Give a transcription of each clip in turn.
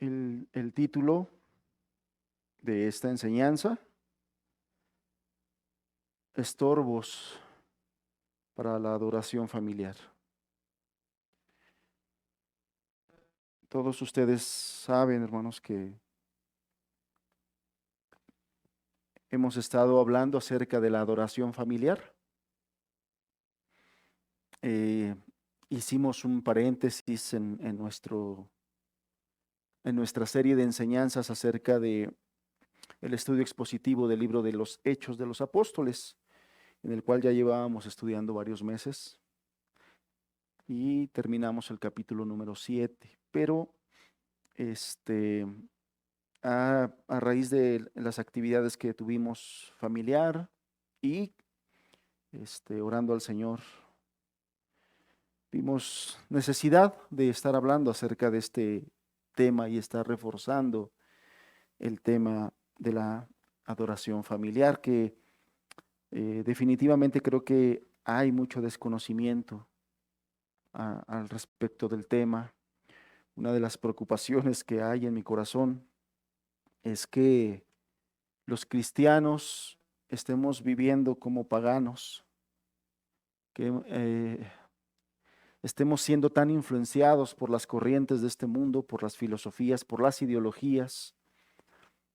El título de esta enseñanza: Estorbos para la adoración familiar. Todos ustedes saben, hermanos, que hemos estado hablando acerca de la adoración familiar. Hicimos un paréntesis en nuestra serie de enseñanzas acerca de el estudio expositivo del libro de los Hechos de los Apóstoles, en el cual ya llevábamos estudiando varios meses y terminamos el capítulo número 7. Pero a raíz de las actividades que tuvimos familiar y orando al Señor, vimos necesidad de estar hablando acerca de este tema y estar reforzando el tema de la adoración familiar, que definitivamente creo que hay mucho desconocimiento al respecto del tema. Una de las preocupaciones que hay en mi corazón es que los cristianos estemos viviendo como paganos, que estemos siendo tan influenciados por las corrientes de este mundo, por las filosofías, por las ideologías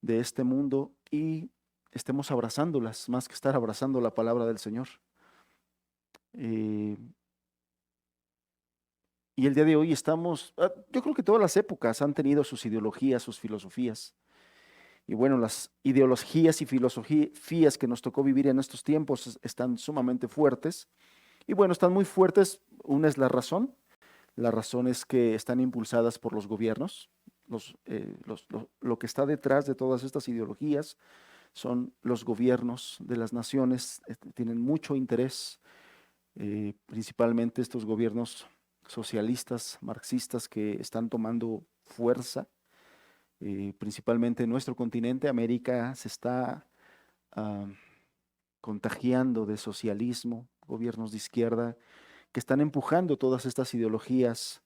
de este mundo, y estemos abrazándolas más que estar abrazando la palabra del Señor. Y el día de hoy yo creo que todas las épocas han tenido sus ideologías, sus filosofías. Y bueno, las ideologías y filosofías que nos tocó vivir en estos tiempos están sumamente fuertes. Y bueno, están muy fuertes. Una es la razón. La razón es que están impulsadas por los gobiernos. Lo que está detrás de todas estas ideologías son los gobiernos de las naciones. Tienen mucho interés, principalmente estos gobiernos socialistas, marxistas, que están tomando fuerza. Principalmente en nuestro continente. América se está contagiando de socialismo, gobiernos de izquierda que están empujando todas estas ideologías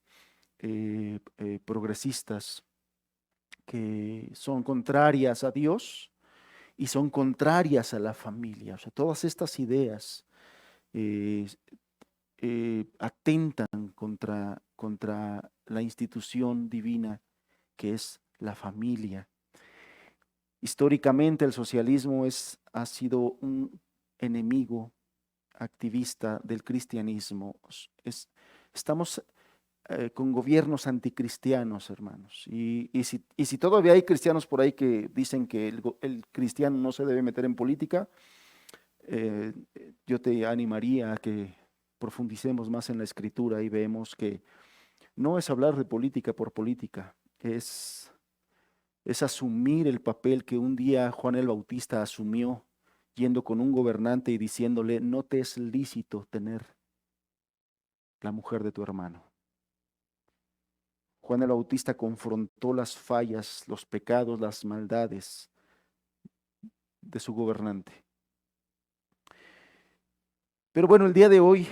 progresistas, que son contrarias a Dios y son contrarias a la familia. O sea, todas estas ideas eh, atentan contra la institución divina que es la familia. Históricamente el socialismo ha sido un enemigo activista del cristianismo. Estamos con gobiernos anticristianos, hermanos. Y si todavía hay cristianos por ahí que dicen que el cristiano no se debe meter en política, eh, yo te animaría a que profundicemos más en la escritura y vemos que no es hablar de política por política, es asumir el papel que un día Juan el Bautista asumió, yendo con un gobernante y diciéndole: no te es lícito tener la mujer de tu hermano. Juan el Bautista confrontó las fallas, los pecados, las maldades de su gobernante. Pero bueno, el día de hoy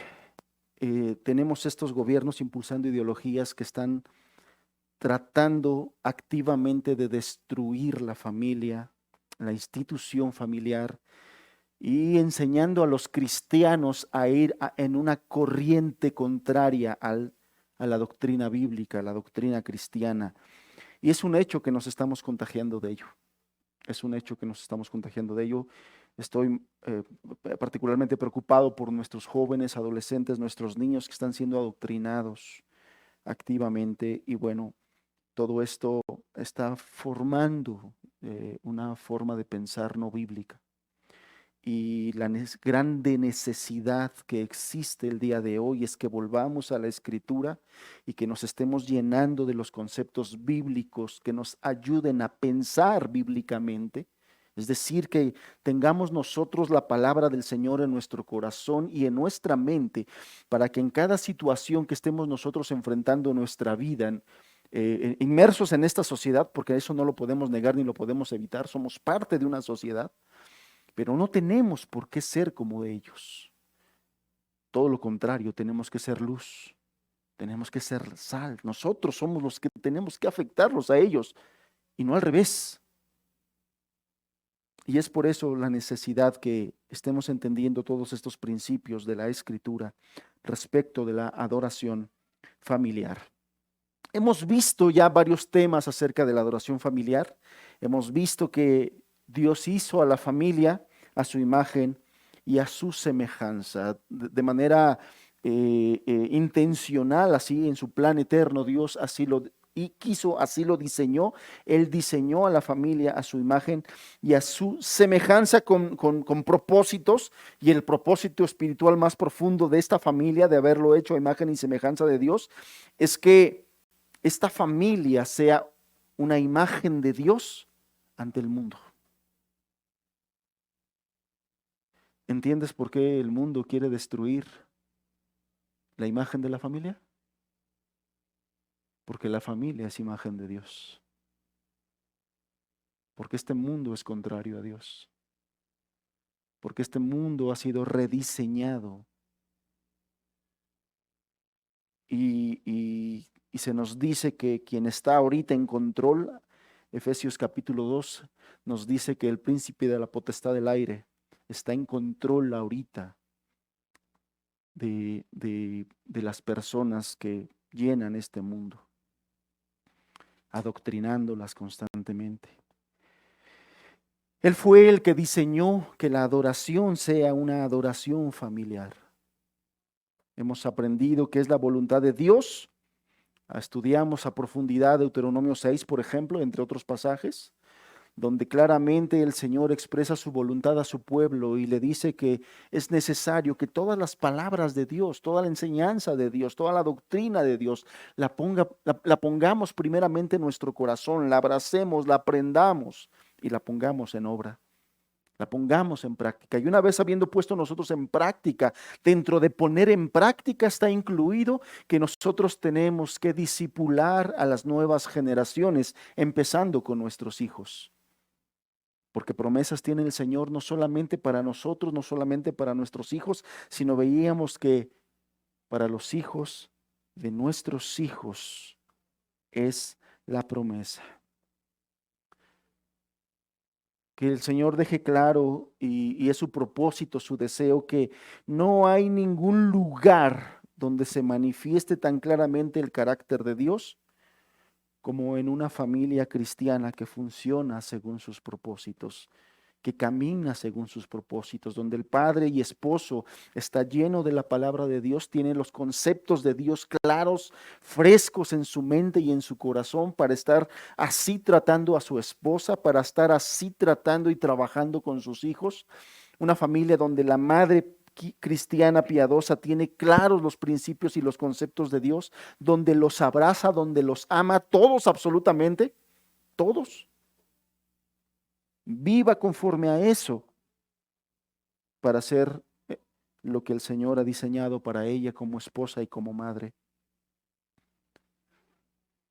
tenemos estos gobiernos impulsando ideologías que están tratando activamente de destruir la familia, la institución familiar, y enseñando a los cristianos a ir en una corriente contraria a la doctrina bíblica, a la doctrina cristiana. Y es un hecho que nos estamos contagiando de ello. Es un hecho que nos estamos contagiando de ello. Estoy particularmente preocupado por nuestros jóvenes, adolescentes, nuestros niños que están siendo adoctrinados activamente. Y bueno, todo esto está formando una forma de pensar no bíblica. Y la grande necesidad que existe el día de hoy es que volvamos a la escritura y que nos estemos llenando de los conceptos bíblicos que nos ayuden a pensar bíblicamente. Es decir, que tengamos nosotros la palabra del Señor en nuestro corazón y en nuestra mente, para que en cada situación que estemos nosotros enfrentando en nuestra vida, inmersos en esta sociedad, porque eso no lo podemos negar ni lo podemos evitar, somos parte de una sociedad, pero no tenemos por qué ser como ellos. Todo lo contrario, tenemos que ser luz, Tenemos que ser sal. Nosotros somos los que tenemos que afectarlos a ellos y no al revés. Y es por eso la necesidad que estemos entendiendo todos estos principios de la Escritura respecto de la adoración familiar. Hemos visto ya varios temas acerca de la adoración familiar. Hemos visto que Dios hizo a la familia a su imagen y a su semejanza. De manera intencional, así en su plan eterno, Dios así lo quiso, así lo diseñó. Él diseñó a la familia a su imagen y a su semejanza con propósitos, y el propósito espiritual más profundo de esta familia, de haberlo hecho a imagen y semejanza de Dios, es que esta familia sea una imagen de Dios ante el mundo. ¿Entiendes por qué el mundo quiere destruir la imagen de la familia? Porque la familia es imagen de Dios. Porque este mundo es contrario a Dios. Porque este mundo ha sido rediseñado. Y se nos dice que quien está ahorita en control, Efesios capítulo 2, nos dice que el príncipe de la potestad del aire está en control ahorita de las personas que llenan este mundo, adoctrinándolas constantemente. Él fue el que diseñó que la adoración sea una adoración familiar. Hemos aprendido que es la voluntad de Dios. Estudiamos a profundidad Deuteronomio 6, por ejemplo, entre otros pasajes, donde claramente el Señor expresa su voluntad a su pueblo y le dice que es necesario que todas las palabras de Dios, toda la enseñanza de Dios, toda la doctrina de Dios, la pongamos primeramente en nuestro corazón, la abracemos, la aprendamos y la pongamos en obra. La pongamos en práctica. Y una vez habiendo puesto nosotros en práctica, dentro de poner en práctica está incluido que nosotros tenemos que discipular a las nuevas generaciones, empezando con nuestros hijos. Porque promesas tiene el Señor no solamente para nosotros, no solamente para nuestros hijos, sino veíamos que para los hijos de nuestros hijos es la promesa. Que el Señor deje claro, y es su propósito, su deseo, que no hay ningún lugar donde se manifieste tan claramente el carácter de Dios como en una familia cristiana que funciona según sus propósitos, que camina según sus propósitos, donde el padre y esposo está lleno de la palabra de Dios, tiene los conceptos de Dios claros, frescos en su mente y en su corazón para estar así tratando a su esposa, para estar así tratando y trabajando con sus hijos. Una familia donde la madre cristiana piadosa tiene claros los principios y los conceptos de Dios, donde los abraza, donde los ama, todos absolutamente, todos. Viva conforme a eso para hacer lo que el Señor ha diseñado para ella como esposa y como madre.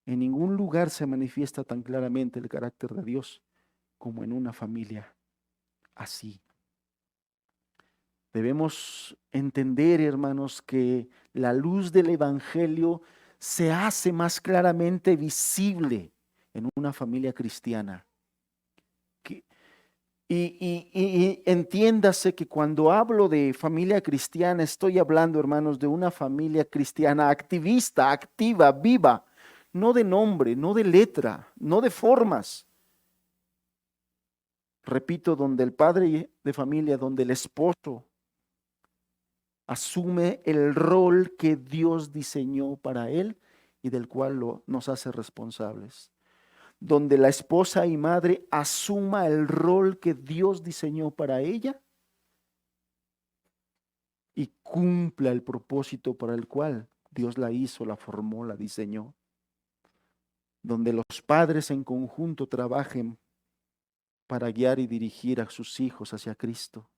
En ningún lugar se manifiesta tan claramente el carácter de Dios como en una familia así. Debemos entender, hermanos, que la luz del Evangelio se hace más claramente visible en una familia cristiana. Y entiéndase que cuando hablo de familia cristiana, estoy hablando, hermanos, de una familia cristiana activista, activa, viva, no de nombre, no de letra, no de formas. Repito, donde el padre de familia, donde el esposo asume el rol que Dios diseñó para él y del cual nos hace responsables. Donde la esposa y madre asuma el rol que Dios diseñó para ella y cumpla el propósito para el cual Dios la hizo, la formó, la diseñó. Donde los padres en conjunto trabajen para guiar y dirigir a sus hijos hacia Cristo.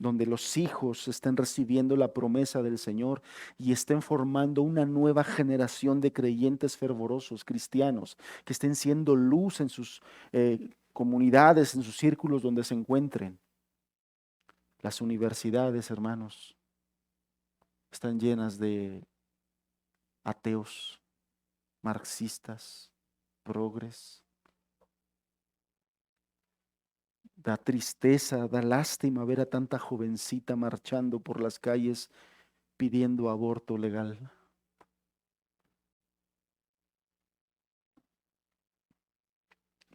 Donde los hijos estén recibiendo la promesa del Señor y estén formando una nueva generación de creyentes fervorosos, cristianos, que estén siendo luz en sus comunidades, en sus círculos donde se encuentren. Las universidades, hermanos, están llenas de ateos, marxistas, progres. Da tristeza, da lástima ver a tanta jovencita marchando por las calles pidiendo aborto legal.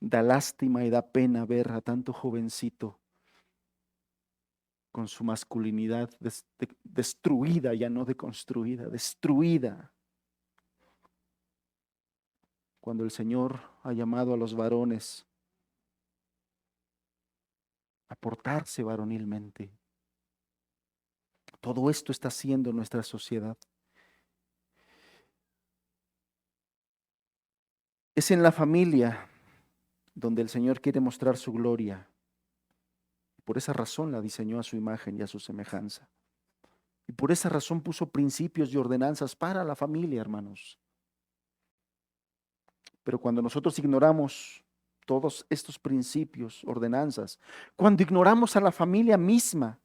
Da lástima y da pena ver a tanto jovencito con su masculinidad destruida, ya no deconstruida, destruida. Cuando el Señor ha llamado a los varones a portarse varonilmente. Todo esto está haciendo nuestra sociedad. Es en la familia donde el Señor quiere mostrar su gloria. Por esa razón la diseñó a su imagen y a su semejanza. Y por esa razón puso principios y ordenanzas para la familia, hermanos. Pero cuando nosotros ignoramos todos estos principios, ordenanzas, cuando ignoramos a la familia misma,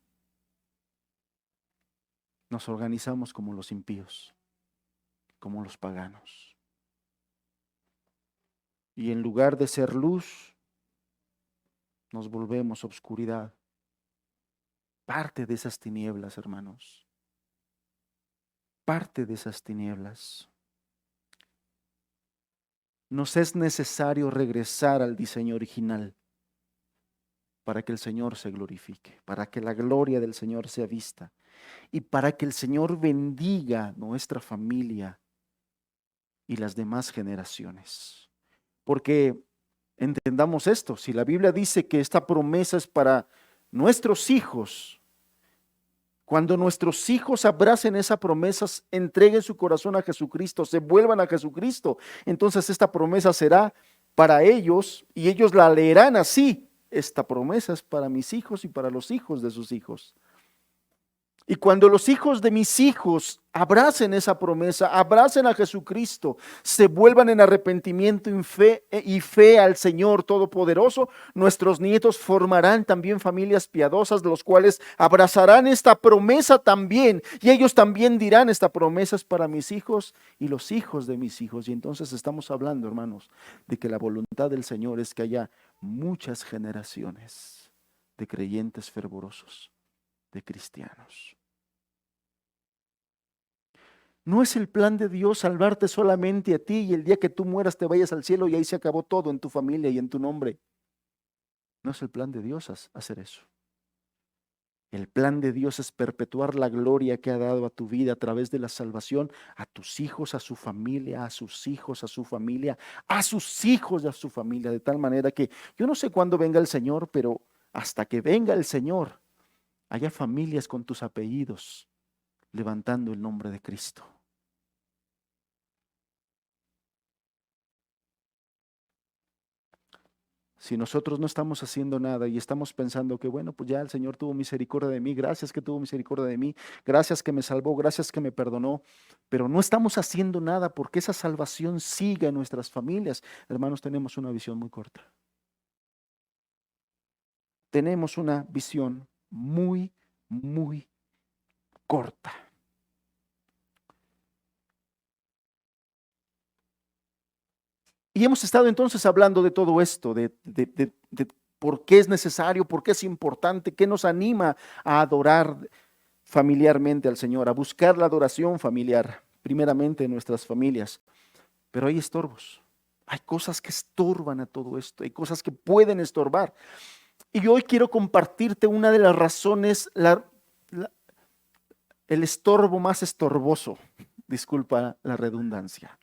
nos organizamos como los impíos, como los paganos. Y en lugar de ser luz, nos volvemos obscuridad. Parte de esas tinieblas, hermanos. Parte de esas tinieblas. Nos es necesario regresar al diseño original para que el Señor se glorifique, para que la gloria del Señor sea vista y para que el Señor bendiga nuestra familia y las demás generaciones. Porque entendamos esto, si la Biblia dice que esta promesa es para nuestros hijos, cuando nuestros hijos abracen esa promesa, entreguen su corazón a Jesucristo, se vuelvan a Jesucristo, entonces esta promesa será para ellos y ellos la leerán así. Esta promesa es para mis hijos y para los hijos de sus hijos. Y cuando los hijos de mis hijos abracen esa promesa, abracen a Jesucristo, se vuelvan en arrepentimiento y fe al Señor Todopoderoso, nuestros nietos formarán también familias piadosas, los cuales abrazarán esta promesa también. Y ellos también dirán, esta promesa es para mis hijos y los hijos de mis hijos. Y entonces estamos hablando, hermanos, de que la voluntad del Señor es que haya muchas generaciones de creyentes fervorosos, de cristianos. No es el plan de Dios salvarte solamente a ti y el día que tú mueras te vayas al cielo y ahí se acabó todo en tu familia y en tu nombre. No es el plan de Dios hacer eso. El plan de Dios es perpetuar la gloria que ha dado a tu vida a través de la salvación, a tus hijos, a su familia, a sus hijos, a su familia, a sus hijos y a su familia, de tal manera que yo no sé cuándo venga el Señor, pero hasta que venga el Señor, haya familias con tus apellidos levantando el nombre de Cristo. Si nosotros no estamos haciendo nada y estamos pensando que, bueno, pues ya el Señor tuvo misericordia de mí, gracias que tuvo misericordia de mí, gracias que me salvó, gracias que me perdonó, pero no estamos haciendo nada porque esa salvación siga en nuestras familias, hermanos, tenemos una visión muy corta. Tenemos una visión muy, muy corta. Y hemos estado entonces hablando de todo esto, de por qué es necesario, por qué es importante, qué nos anima a adorar familiarmente al Señor, a buscar la adoración familiar, primeramente en nuestras familias. Pero hay estorbos, hay cosas que estorban a todo esto, hay cosas que pueden estorbar. Y hoy quiero compartirte una de las razones, el estorbo más estorboso, disculpa la redundancia.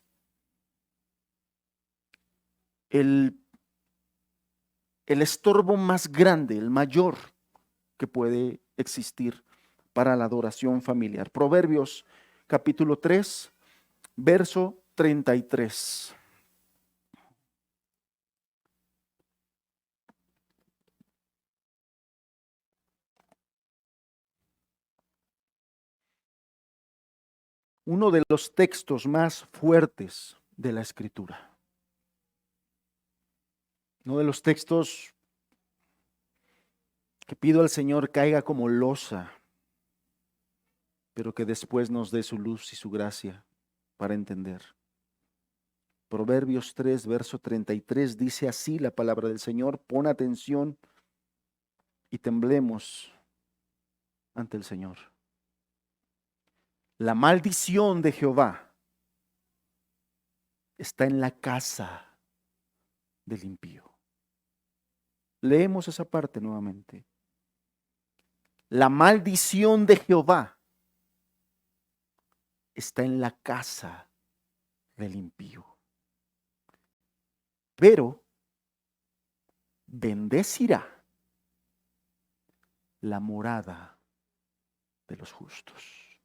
El estorbo más grande, el mayor que puede existir para la adoración familiar. Proverbios capítulo 3, verso 33. Uno de los textos más fuertes de la Escritura. Uno de los textos que pido al Señor caiga como losa pero que después nos dé su luz y su gracia para entender. Proverbios 3, verso 33 dice así la palabra del Señor: pon atención y temblemos ante el Señor. La maldición de Jehová está en la casa del impío. Leemos esa parte nuevamente. La maldición de Jehová está en la casa del impío. Pero bendecirá la morada de los justos.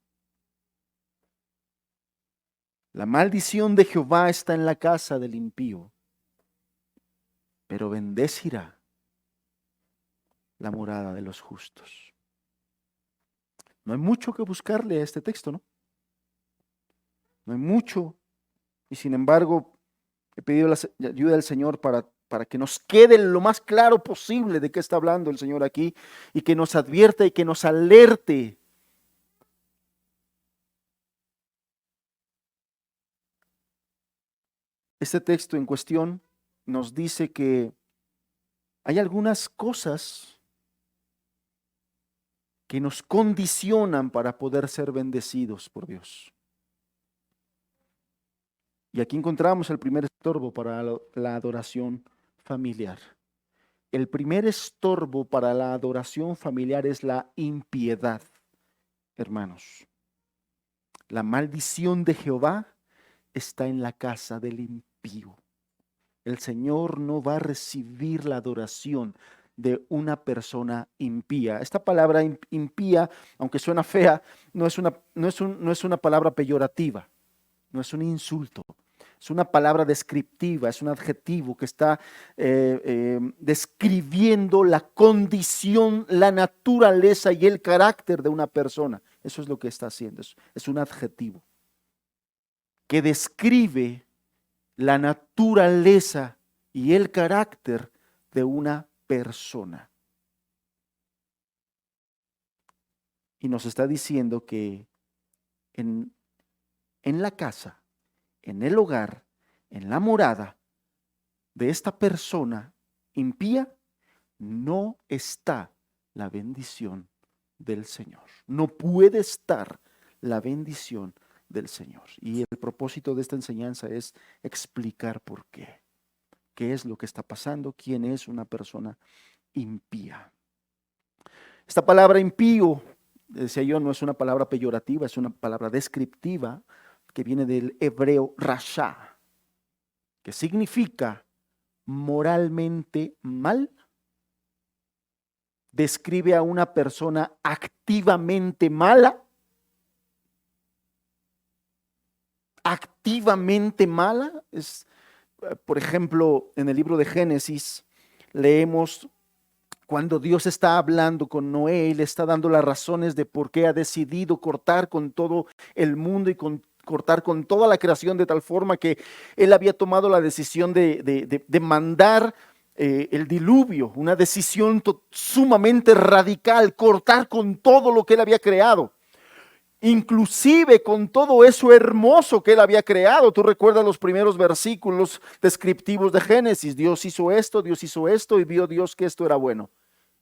La maldición de Jehová está en la casa del impío, pero bendecirá la morada de los justos. No hay mucho que buscarle a este texto, ¿no? No hay mucho, y sin embargo he pedido la ayuda del Señor para que nos quede lo más claro posible de qué está hablando el Señor aquí, y que nos advierta y que nos alerte. Este texto en cuestión nos dice que hay algunas cosas que nos condicionan para poder ser bendecidos por Dios. Y aquí encontramos el primer estorbo para la adoración familiar. El primer estorbo para la adoración familiar es la impiedad, hermanos. La maldición de Jehová está en la casa del impío. El Señor no va a recibir la adoración de una persona impía. Esta palabra impía, aunque suena fea, no es una palabra peyorativa, no es un insulto. Es una palabra descriptiva, es un adjetivo que está describiendo la condición, la naturaleza y el carácter de una persona. Eso es lo que está haciendo, es un adjetivo que describe la naturaleza y el carácter de una persona. Y nos está diciendo que en la casa, en el hogar, en la morada de esta persona impía, no está la bendición del Señor. No puede estar la bendición del Señor. Y el propósito de esta enseñanza es explicar por qué. ¿Qué es lo que está pasando? ¿Quién es una persona impía? Esta palabra impío, decía yo, no es una palabra peyorativa, es una palabra descriptiva que viene del hebreo rasha, que significa moralmente mal. Describe a una persona activamente mala. Activamente mala. Por ejemplo, en el libro de Génesis leemos cuando Dios está hablando con Noé y le está dando las razones de por qué ha decidido cortar con todo el mundo y cortar con toda la creación, de tal forma que él había tomado la decisión de mandar el diluvio, una decisión sumamente radical, cortar con todo lo que él había creado. Inclusive con todo eso hermoso que él había creado. Tú recuerdas los primeros versículos descriptivos de Génesis. Dios hizo esto y vio Dios que esto era bueno.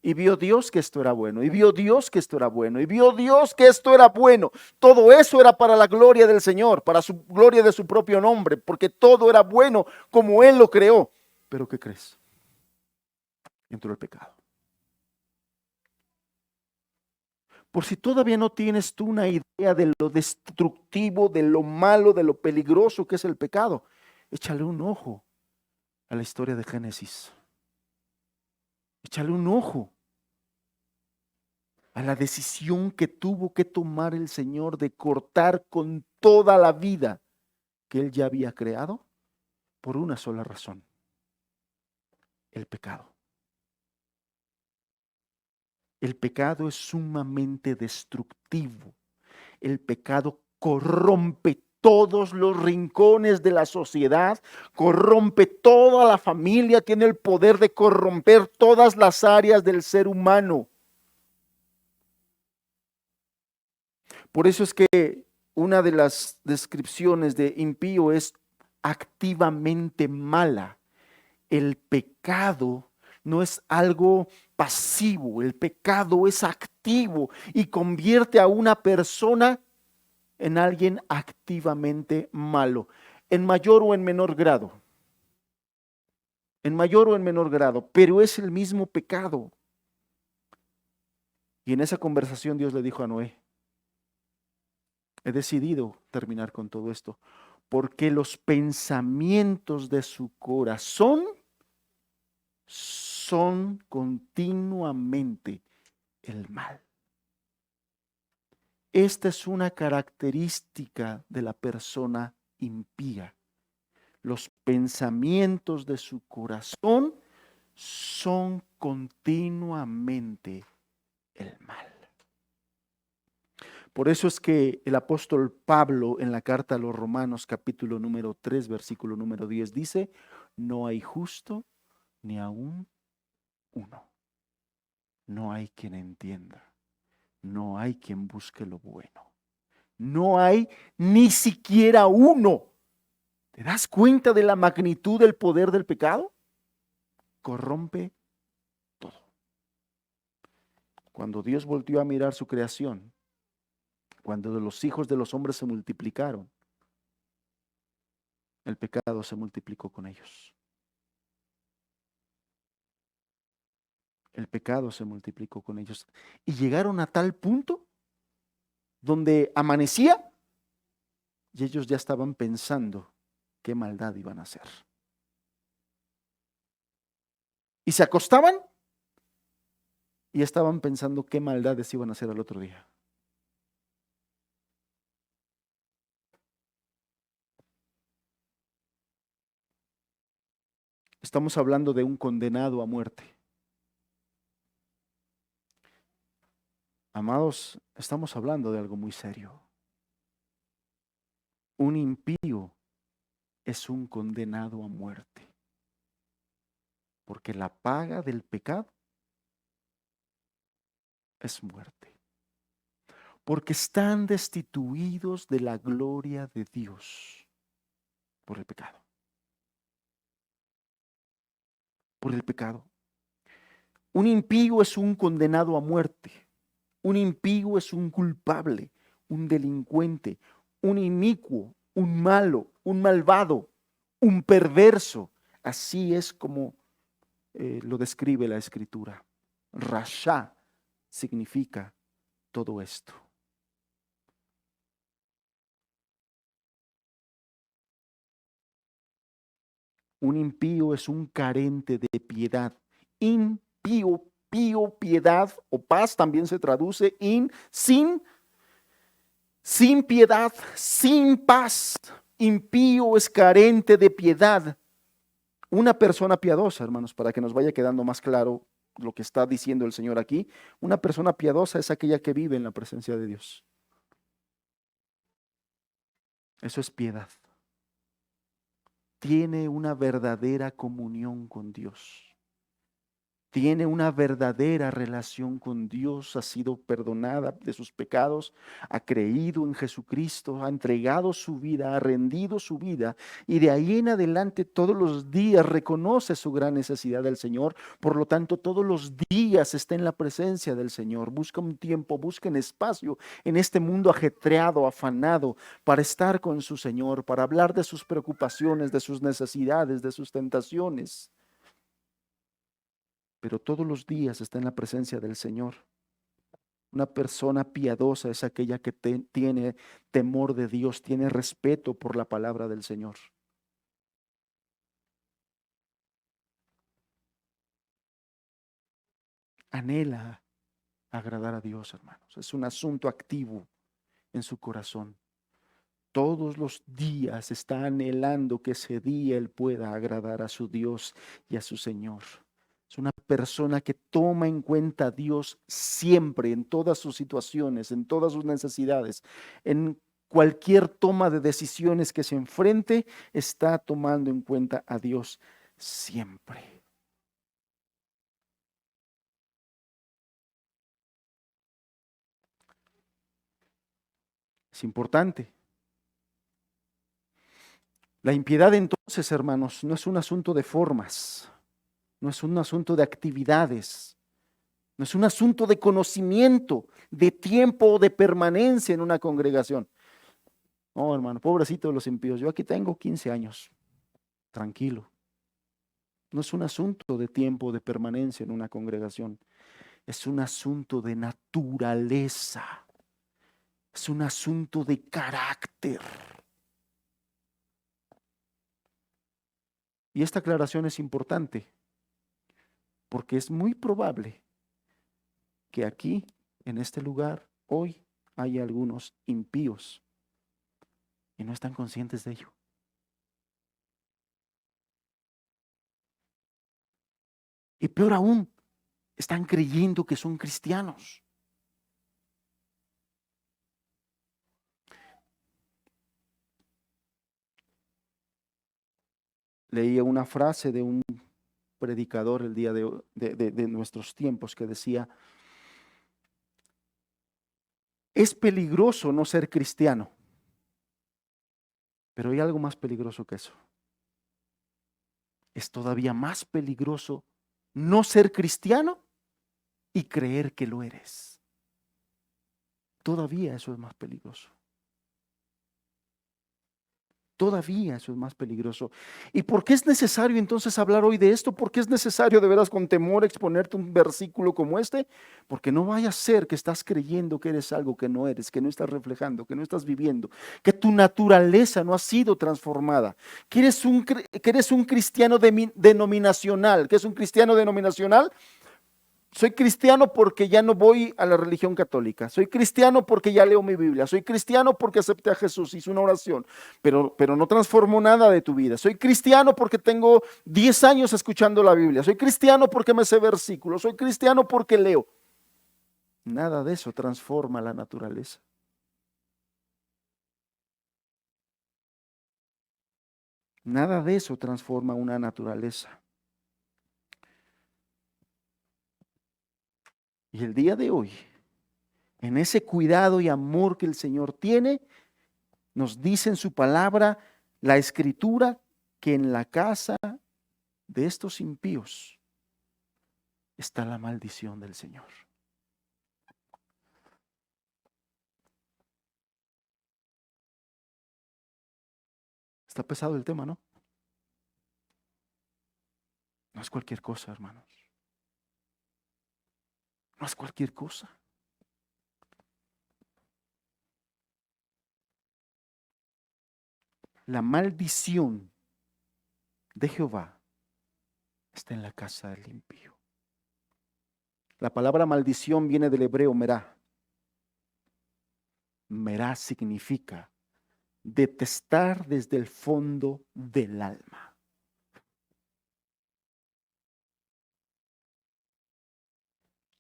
Y vio Dios que esto era bueno, y vio Dios que esto era bueno, y vio Dios que esto era bueno. Todo eso era para la gloria del Señor, para su gloria de su propio nombre, porque todo era bueno como Él lo creó. Pero ¿qué crees? Entró el pecado. Por si todavía no tienes tú una idea de lo destructivo, de lo malo, de lo peligroso que es el pecado, échale un ojo a la historia de Génesis. Échale un ojo a la decisión que tuvo que tomar el Señor de cortar con toda la vida que Él ya había creado por una sola razón: el pecado. El pecado es sumamente destructivo. El pecado corrompe todos los rincones de la sociedad, corrompe toda la familia, tiene el poder de corromper todas las áreas del ser humano. Por eso es que una de las descripciones de impío es activamente mala. El pecado no es algo pasivo, el pecado es activo y convierte a una persona en alguien activamente malo, en mayor o en menor grado, en mayor o en menor grado, pero es el mismo pecado. Y en esa conversación Dios le dijo a Noé, he decidido terminar con todo esto, porque los pensamientos de su corazón son continuamente el mal. Esta es una característica de la persona impía. Los pensamientos de su corazón son continuamente el mal. Por eso es que el apóstol Pablo en la carta a los Romanos capítulo número 3 versículo número 10 dice, no hay justo ni aún uno. No hay quien entienda. No hay quien busque lo bueno. No hay ni siquiera uno. ¿Te das cuenta de la magnitud del poder del pecado? Corrompe todo. Cuando Dios volvió a mirar su creación, cuando los hijos de los hombres se multiplicaron, el pecado se multiplicó con ellos. El pecado se multiplicó con ellos. Y llegaron a tal punto donde amanecía y ellos ya estaban pensando qué maldad iban a hacer. Y se acostaban y estaban pensando qué maldades iban a hacer al otro día. Estamos hablando de un condenado a muerte. Amados, estamos hablando de algo muy serio. Un impío es un condenado a muerte, porque la paga del pecado es muerte, porque están destituidos de la gloria de Dios por el pecado. Por el pecado. Un impío es un condenado a muerte. Un impío es un culpable, un delincuente, un inicuo, un malo, un malvado, un perverso. Así es como lo describe la Escritura. Rasha significa todo esto. Un impío es un carente de piedad. Impío, pío, piedad o paz también se traduce sin piedad, sin paz. Impío es carente de piedad. Una persona piadosa, hermanos, para que nos vaya quedando más claro lo que está diciendo el Señor aquí, una persona piadosa es aquella que vive en la presencia de Dios. Eso es piedad. Tiene una verdadera comunión con Dios. Tiene una verdadera relación con Dios, ha sido perdonada de sus pecados, ha creído en Jesucristo, ha entregado su vida, ha rendido su vida y de ahí en adelante todos los días reconoce su gran necesidad del Señor. Por lo tanto, todos los días está en la presencia del Señor. Busca un tiempo, busca un espacio en este mundo ajetreado, afanado, para estar con su Señor, para hablar de sus preocupaciones, de sus necesidades, de sus tentaciones, pero todos los días está en la presencia del Señor. Una persona piadosa es aquella que tiene temor de Dios, tiene respeto por la palabra del Señor. Anhela agradar a Dios, hermanos. Es un asunto activo en su corazón. Todos los días está anhelando que ese día él pueda agradar a su Dios y a su Señor. Es una persona que toma en cuenta a Dios siempre, en todas sus situaciones, en todas sus necesidades, en cualquier toma de decisiones que se enfrente, está tomando en cuenta a Dios siempre. Es importante. La impiedad entonces, hermanos, no es un asunto de formas, no es un asunto de actividades, no es un asunto de conocimiento, de tiempo o de permanencia en una congregación. No, hermano, pobrecito de los impíos, yo aquí tengo 15 años, tranquilo. No es un asunto de tiempo o de permanencia en una congregación, es un asunto de naturaleza, es un asunto de carácter. Y esta aclaración es importante porque es muy probable que aquí, en este lugar, hoy hay algunos impíos y no están conscientes de ello. Y peor aún, están creyendo que son cristianos. Leía una frase de un predicador el día de nuestros tiempos que decía: es peligroso no ser cristiano, pero hay algo más peligroso que eso. Es todavía más peligroso no ser cristiano y creer que lo eres. Todavía eso es más peligroso. Todavía eso es más peligroso. ¿Y por qué es necesario entonces hablar hoy de esto? ¿Por qué es necesario de veras con temor exponerte un versículo como este? Porque no vaya a ser que estás creyendo que eres algo que no eres, que no estás reflejando, que no estás viviendo, que tu naturaleza no ha sido transformada, que eres un cristiano denominacional. ¿Qué es un cristiano denominacional? Soy cristiano porque ya no voy a la religión católica. Soy cristiano porque ya leo mi Biblia. Soy cristiano porque acepté a Jesús, hice una oración, pero no transformo nada de tu vida. Soy cristiano porque tengo 10 años escuchando la Biblia. Soy cristiano porque me sé versículos. Soy cristiano porque leo. Nada de eso transforma la naturaleza. Nada de eso transforma una naturaleza. Y el día de hoy, en ese cuidado y amor que el Señor tiene, nos dice en su palabra, la Escritura, que en la casa de estos impíos está la maldición del Señor. Está pesado el tema, ¿no? No es cualquier cosa, hermanos. No es cualquier cosa. La maldición de Jehová está en la casa del impío. La palabra maldición viene del hebreo merá. Merá significa detestar desde el fondo del alma.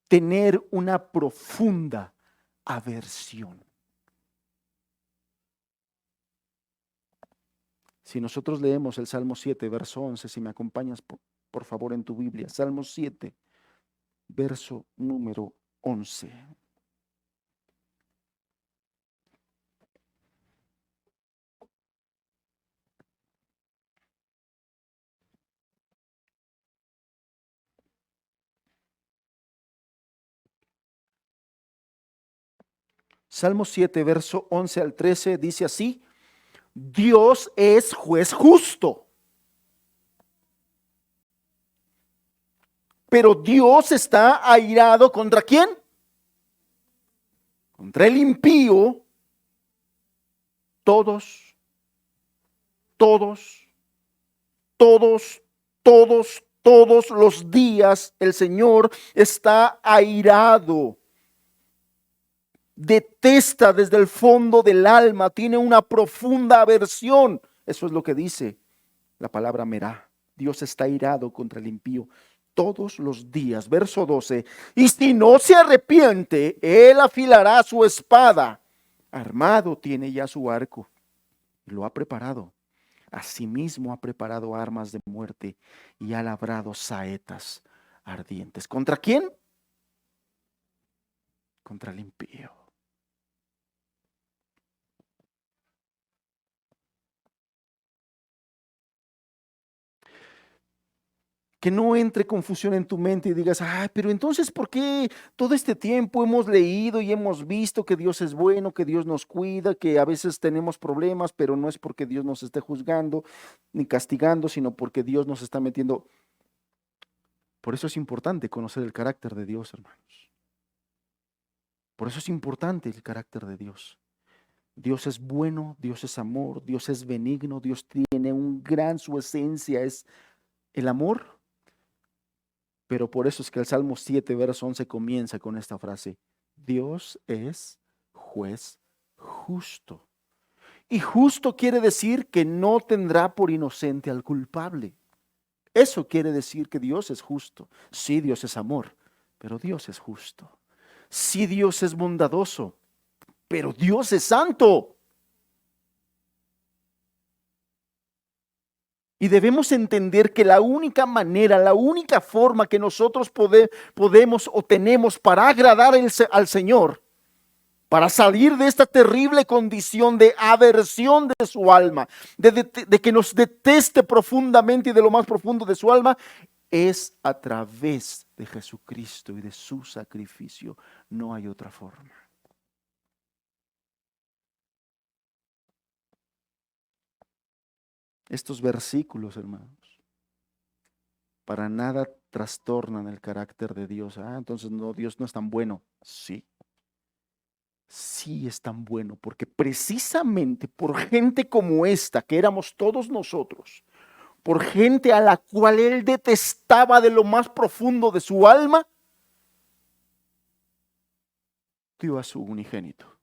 Tener una profunda aversión. Si nosotros leemos el Salmo 7, verso 11, si me acompañas por favor en tu Biblia, Salmo 7, verso número 11. Salmo 7, verso 11 al 13 dice así: Dios es juez justo, pero Dios está airado ¿contra quién? Contra el impío. Todos, todos, todos, todos los días el Señor está airado. Detesta desde el fondo del alma, tiene una profunda aversión. Eso es lo que dice la palabra merá. Dios está airado contra el impío todos los días. Verso 12. Y si no se arrepiente, él afilará su espada. Armado tiene ya su arco. Lo ha preparado. Asimismo ha preparado armas de muerte y ha labrado saetas ardientes. ¿Contra quién? Contra el impío. Que no entre confusión en tu mente y digas, ay, pero entonces, ¿por qué todo este tiempo hemos leído y hemos visto que Dios es bueno, que Dios nos cuida, que a veces tenemos problemas, pero no es porque Dios nos esté juzgando ni castigando, sino porque Dios nos está metiendo? Por eso es importante conocer el carácter de Dios, hermanos. Por eso es importante el carácter de Dios. Dios es bueno, Dios es amor, Dios es benigno, Dios tiene su esencia es el amor. Pero por eso es que el Salmo 7, verso 11 comienza con esta frase: Dios es juez justo. Y justo quiere decir que no tendrá por inocente al culpable. Eso quiere decir que Dios es justo. Sí, Dios es amor, pero Dios es justo. Sí, Dios es bondadoso, pero Dios es santo. Y debemos entender que la única manera, la única forma que nosotros podemos o tenemos para agradar al Señor, para salir de esta terrible condición de aversión de su alma, de que nos deteste profundamente y de lo más profundo de su alma, es a través de Jesucristo y de su sacrificio. No hay otra forma. Estos versículos, hermanos, para nada trastornan el carácter de Dios. Entonces no, Dios no es tan bueno. Sí, sí es tan bueno, porque precisamente por gente como esta, que éramos todos nosotros, por gente a la cual Él detestaba de lo más profundo de su alma, dio a su unigénito.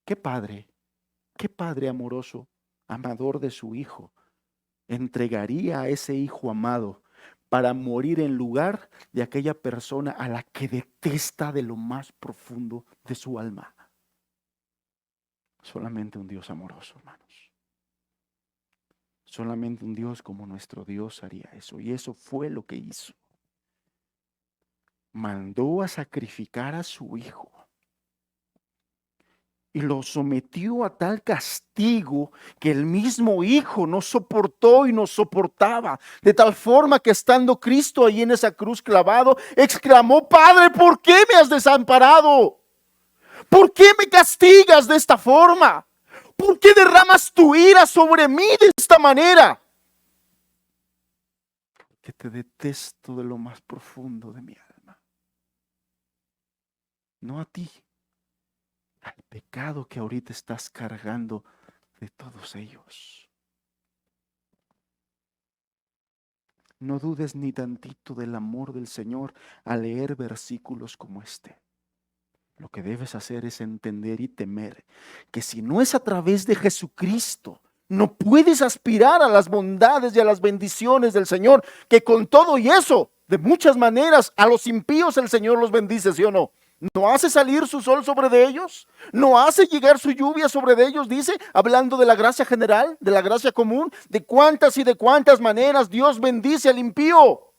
Qué padre amoroso, amador de su hijo, entregaría a ese hijo amado para morir en lugar de aquella persona a la que detesta de lo más profundo de su alma. Solamente un Dios amoroso, hermanos. Solamente un Dios como nuestro Dios haría eso. Y eso fue lo que hizo. Mandó a sacrificar a su hijo. Y lo sometió a tal castigo que el mismo hijo no soportó y no soportaba. De tal forma que estando Cristo ahí en esa cruz clavado, exclamó: Padre, ¿por qué me has desamparado? ¿Por qué me castigas de esta forma? ¿Por qué derramas tu ira sobre mí de esta manera? Que te detesto de lo más profundo de mi alma. No a ti, al pecado que ahorita estás cargando de todos ellos. No dudes ni tantito del amor del Señor al leer versículos como este. Lo que debes hacer es entender y temer que si no es a través de Jesucristo, no puedes aspirar a las bondades y a las bendiciones del Señor, que con todo y eso, de muchas maneras, a los impíos el Señor los bendice, ¿sí o no? ¿No hace salir su sol sobre de ellos? ¿No hace llegar su lluvia sobre de ellos? Dice, hablando de la gracia general, de la gracia común, de cuántas y de cuántas maneras Dios bendice al impío.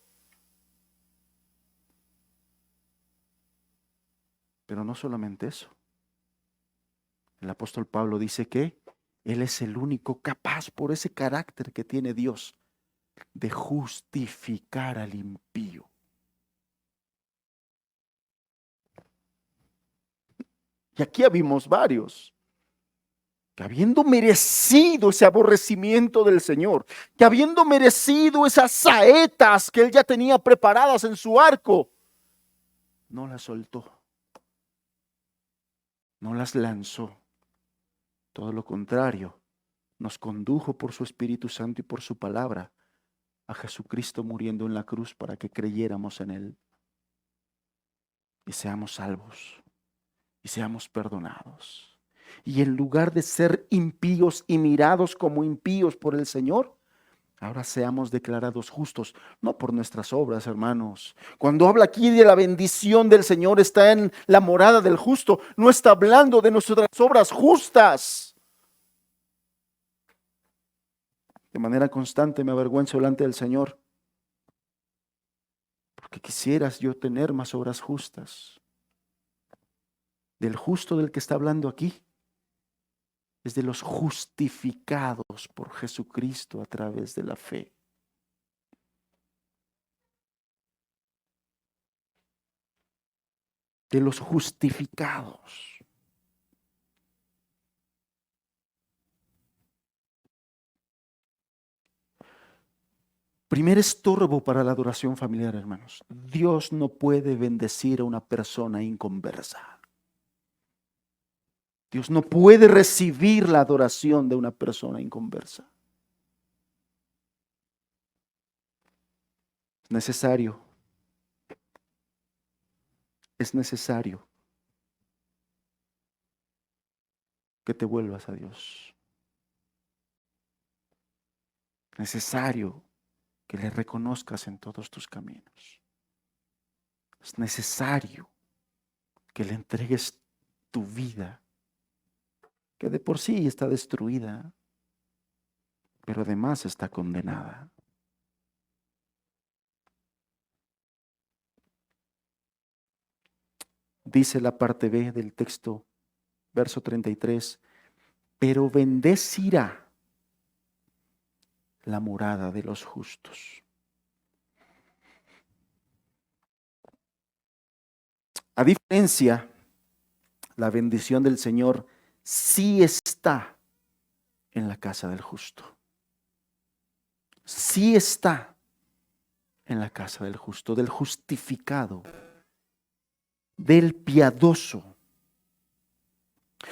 Pero no solamente eso. El apóstol Pablo dice que Él es el único capaz, por ese carácter que tiene Dios, de justificar al impío. Y aquí habimos varios que habiendo merecido ese aborrecimiento del Señor, que habiendo merecido esas saetas que Él ya tenía preparadas en su arco, no las soltó, no las lanzó. Todo lo contrario, nos condujo por su Espíritu Santo y por su palabra a Jesucristo muriendo en la cruz para que creyéramos en Él y seamos salvos y seamos perdonados. Y en lugar de ser impíos y mirados como impíos por el Señor, ahora seamos declarados justos, no por nuestras obras, hermanos. Cuando habla aquí de la bendición del Señor está en la morada del justo, no está hablando de nuestras obras justas. De manera constante me avergüenzo delante del Señor, porque quisieras yo tener más obras justas. Del justo del que está hablando aquí es de los justificados por Jesucristo a través de la fe. De los justificados. Primer estorbo para la adoración familiar, hermanos. Dios no puede bendecir a una persona inconversa. Dios no puede recibir la adoración de una persona inconversa. Es necesario que te vuelvas a Dios. Necesario que le reconozcas en todos tus caminos. Es necesario que le entregues tu vida, que de por sí está destruida, pero además está condenada. Dice la parte B del texto, verso 33, pero bendecirá la morada de los justos. A diferencia, la bendición del Señor sí está en la casa del justo. Sí está en la casa del justo, del justificado, del piadoso.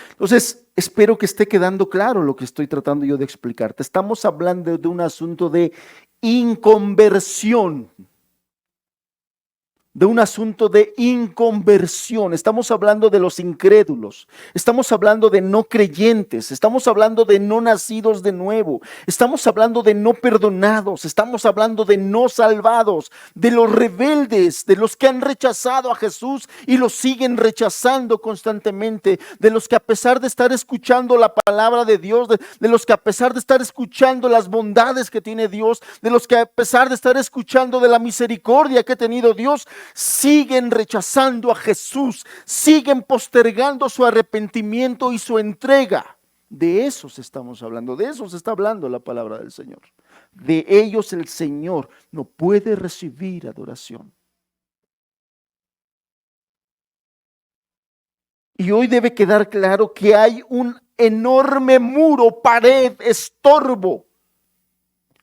Entonces, espero que esté quedando claro lo que estoy tratando yo de explicarte. Estamos hablando de un asunto de inconversión. De un asunto de inconversión. Estamos hablando de los incrédulos, estamos hablando de no creyentes, estamos hablando de no nacidos de nuevo, estamos hablando de no perdonados, estamos hablando de no salvados, de los rebeldes, de los que han rechazado a Jesús y lo siguen rechazando constantemente, de los que a pesar de estar escuchando la palabra de Dios, de los que a pesar de estar escuchando las bondades que tiene Dios, de los que a pesar de estar escuchando de la misericordia que ha tenido Dios, siguen rechazando a Jesús, siguen postergando su arrepentimiento y su entrega. De esos estamos hablando, de esos está hablando la palabra del Señor. De ellos el Señor no puede recibir adoración. Y hoy debe quedar claro que hay un enorme muro, pared, estorbo.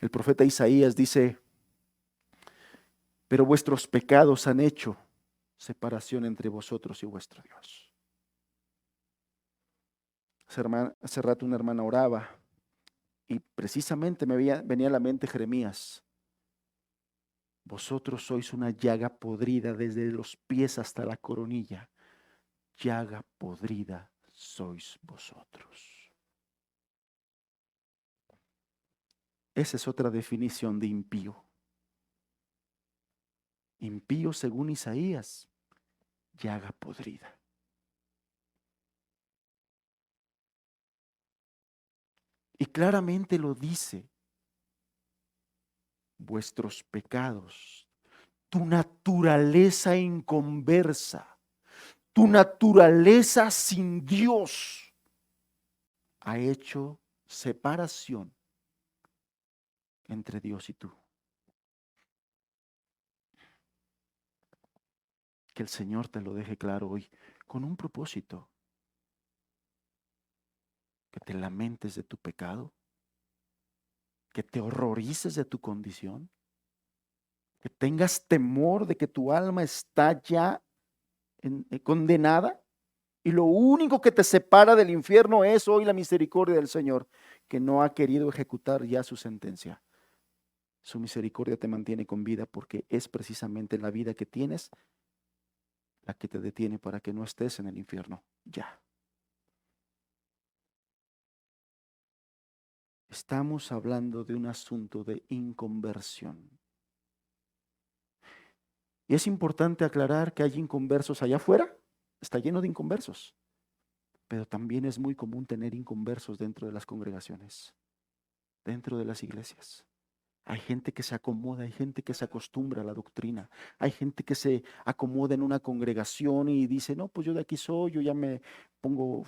El profeta Isaías dice: pero vuestros pecados han hecho separación entre vosotros y vuestro Dios. Hace rato una hermana oraba y precisamente me venía a la mente Jeremías. Vosotros sois una llaga podrida desde los pies hasta la coronilla. Llaga podrida sois vosotros. Esa es otra definición de impío. Impío, según Isaías, llaga podrida. Y claramente lo dice: vuestros pecados, tu naturaleza inconversa, tu naturaleza sin Dios, ha hecho separación entre Dios y tú. Que el Señor te lo deje claro hoy, con un propósito: que te lamentes de tu pecado, que te horrorices de tu condición, que tengas temor de que tu alma está ya condenada, y lo único que te separa del infierno es hoy la misericordia del Señor, que no ha querido ejecutar ya su sentencia. Su misericordia te mantiene con vida, porque es precisamente la vida que tienes la que te detiene para que no estés en el infierno ya. Estamos hablando de un asunto de inconversión. Y es importante aclarar que hay inconversos allá afuera, está lleno de inconversos, pero también es muy común tener inconversos dentro de las congregaciones, dentro de las iglesias. Hay gente que se acomoda, hay gente que se acostumbra a la doctrina, hay gente que se acomoda en una congregación y dice, no, pues yo de aquí soy, yo ya me pongo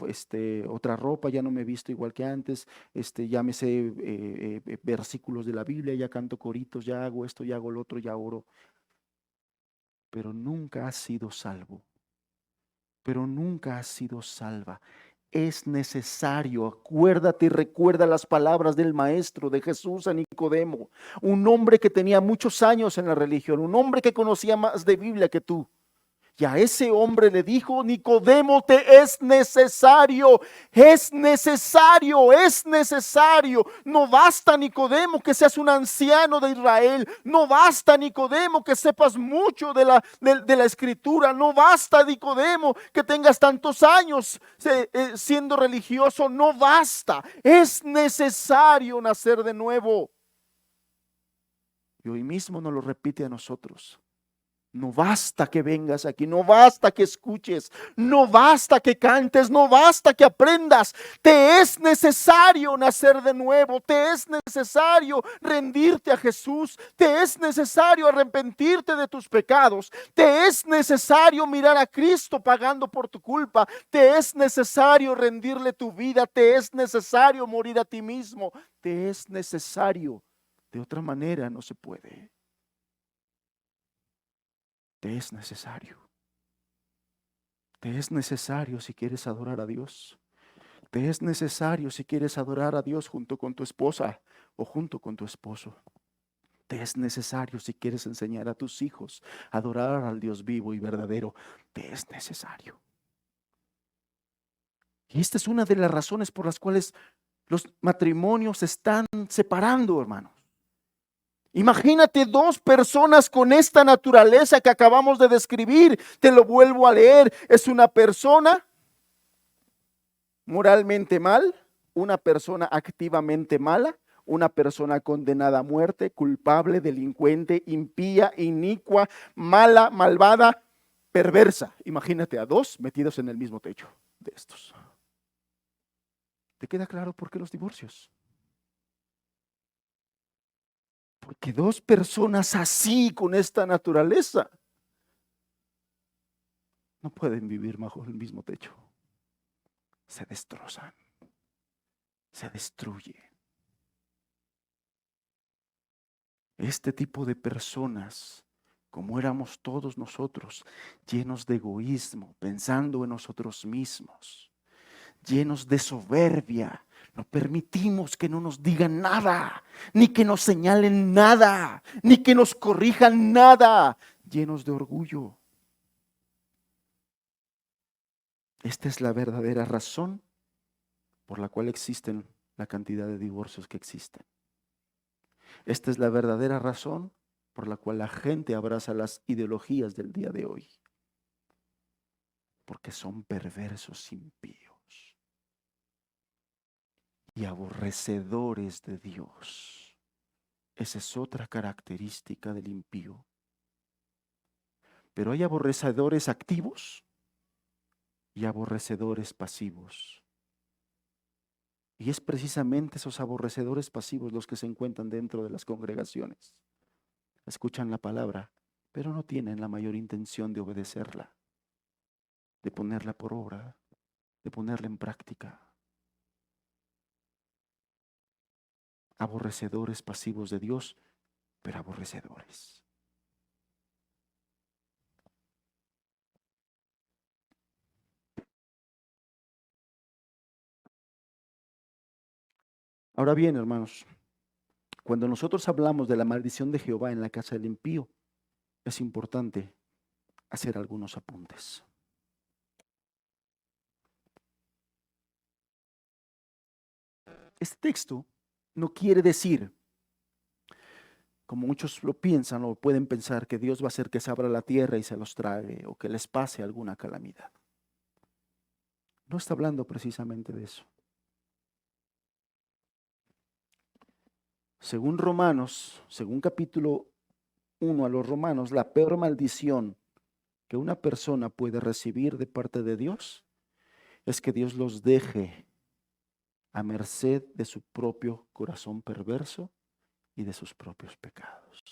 otra ropa, ya no me visto igual que antes, ya me sé versículos de la Biblia, ya canto coritos, ya hago esto, ya hago lo otro, ya oro, pero nunca has sido salvo, pero nunca has sido salva. Es necesario, acuérdate y recuerda las palabras del maestro de Jesús a Nicodemo, un hombre que tenía muchos años en la religión, un hombre que conocía más de Biblia que tú. Y a ese hombre le dijo, Nicodemo, te es necesario, es necesario. No basta, Nicodemo, que seas un anciano de Israel. No basta, Nicodemo, que sepas mucho de la escritura. No basta, Nicodemo, que tengas tantos años siendo religioso. No basta, es necesario nacer de nuevo. Y hoy mismo nos lo repite a nosotros. No basta que vengas aquí, no basta que escuches, no basta que cantes, no basta que aprendas. Te es necesario nacer de nuevo, te es necesario rendirte a Jesús, te es necesario arrepentirte de tus pecados, te es necesario mirar a Cristo pagando por tu culpa, te es necesario rendirle tu vida, te es necesario morir a ti mismo, te es necesario. De otra manera no se puede. Te es necesario. Te es necesario si quieres adorar a Dios. Te es necesario si quieres adorar a Dios junto con tu esposa o junto con tu esposo. Te es necesario si quieres enseñar a tus hijos a adorar al Dios vivo y verdadero. Te es necesario. Y esta es una de las razones por las cuales los matrimonios se están separando, hermanos. Imagínate dos personas con esta naturaleza que acabamos de describir. Te lo vuelvo a leer. Es una persona moralmente mal, una persona activamente mala, una persona condenada a muerte, culpable, delincuente, impía, inicua, mala, malvada, perversa. Imagínate a dos metidos en el mismo techo de estos. ¿Te queda claro por qué los divorcios? Porque dos personas así, con esta naturaleza, no pueden vivir bajo el mismo techo. Se destrozan, se destruyen. Este tipo de personas, como éramos todos nosotros, llenos de egoísmo, pensando en nosotros mismos, llenos de soberbia, no permitimos que no nos digan nada, ni que nos señalen nada, ni que nos corrijan nada, llenos de orgullo. Esta es la verdadera razón por la cual existen la cantidad de divorcios que existen. Esta es la verdadera razón por la cual la gente abraza las ideologías del día de hoy. Porque son perversos, impíos y aborrecedores de Dios. Esa es otra característica del impío. Pero hay aborrecedores activos y aborrecedores pasivos. Y es precisamente esos aborrecedores pasivos los que se encuentran dentro de las congregaciones. Escuchan la palabra, pero no tienen la mayor intención de obedecerla, de ponerla por obra, de ponerla en práctica. Aborrecedores pasivos de Dios, pero aborrecedores. Ahora bien, hermanos, cuando nosotros hablamos de la maldición de Jehová en la casa del impío, es importante hacer algunos apuntes. Este texto no quiere decir, como muchos lo piensan o pueden pensar, que Dios va a hacer que se abra la tierra y se los trague o que les pase alguna calamidad. No está hablando precisamente de eso. Según Romanos, según capítulo 1 a los Romanos, la peor maldición que una persona puede recibir de parte de Dios es que Dios los deje a merced de su propio corazón perverso y de sus propios pecados.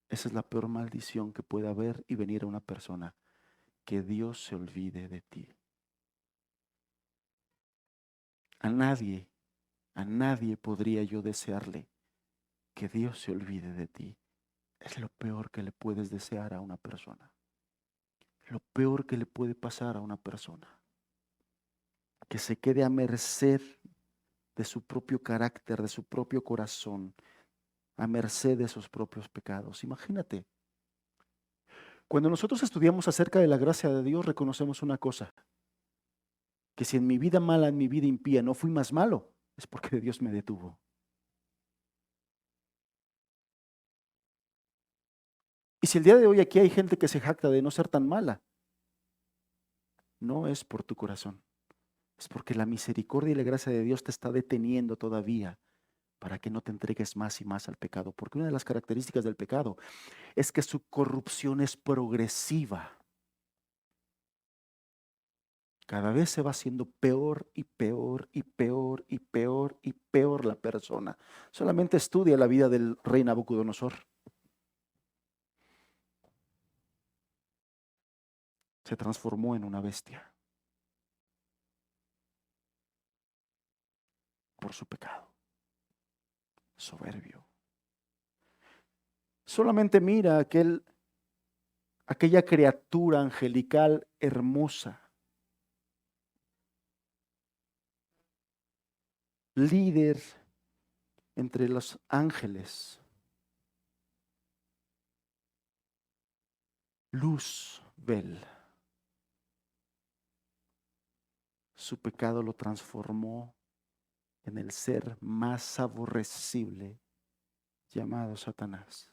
Esa es la peor maldición que puede haber y venir a una persona, que Dios se olvide de ti. A nadie podría yo desearle que Dios se olvide de ti. Es lo peor que le puedes desear a una persona. Lo peor que le puede pasar a una persona. Que se quede a merced de su propio carácter, de su propio corazón, a merced de sus propios pecados. Imagínate, cuando nosotros estudiamos acerca de la gracia de Dios, reconocemos una cosa, que si en mi vida mala, en mi vida impía, no fui más malo, es porque Dios me detuvo. Y si el día de hoy aquí hay gente que se jacta de no ser tan mala, no es por tu corazón, es porque la misericordia y la gracia de Dios te está deteniendo todavía para que no te entregues más y más al pecado. Porque una de las características del pecado es que su corrupción es progresiva. Cada vez se va haciendo peor y peor y peor y peor y peor la persona. Solamente estudia la vida del rey Nabucodonosor. Se transformó en una bestia por su pecado. Soberbio. Solamente mira aquella criatura angelical hermosa, líder entre los ángeles, Luzbel. Su pecado lo transformó en el ser más aborrecible llamado Satanás.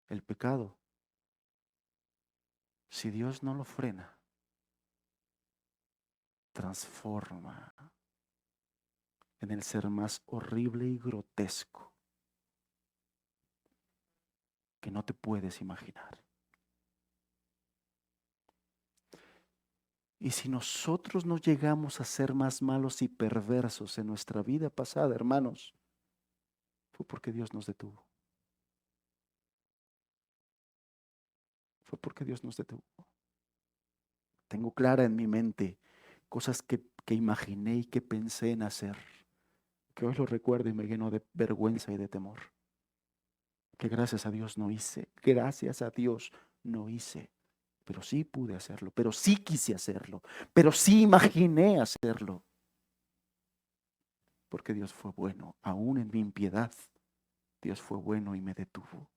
El pecado, si Dios no lo frena, transforma en el ser más horrible y grotesco que no te puedes imaginar. Y si nosotros no llegamos a ser más malos y perversos en nuestra vida pasada, hermanos, fue porque Dios nos detuvo. Fue porque Dios nos detuvo. Tengo clara en mi mente cosas que imaginé y que pensé en hacer, que hoy lo recuerdo y me lleno de vergüenza y de temor. Que gracias a Dios no hice, gracias a Dios no hice, pero sí pude hacerlo, pero sí quise hacerlo, pero sí imaginé hacerlo. Porque Dios fue bueno, aún en mi impiedad, Dios fue bueno y me detuvo.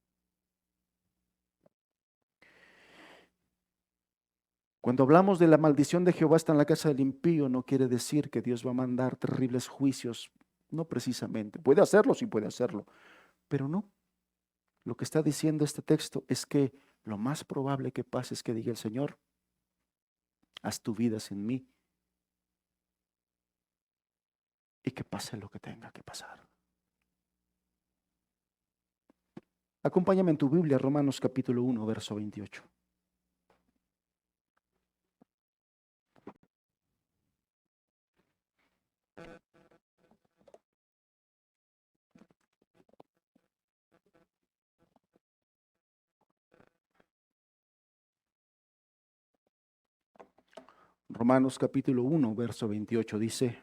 Cuando hablamos de la maldición de Jehová está en la casa del impío, no quiere decir que Dios va a mandar terribles juicios, no precisamente. Puede hacerlo, sí puede hacerlo, pero no. Lo que está diciendo este texto es que lo más probable que pase es que diga el Señor, haz tu vida sin mí y que pase lo que tenga que pasar. Acompáñame en tu Biblia, Romanos capítulo 1, verso 28. Romanos capítulo 1, verso 28 dice: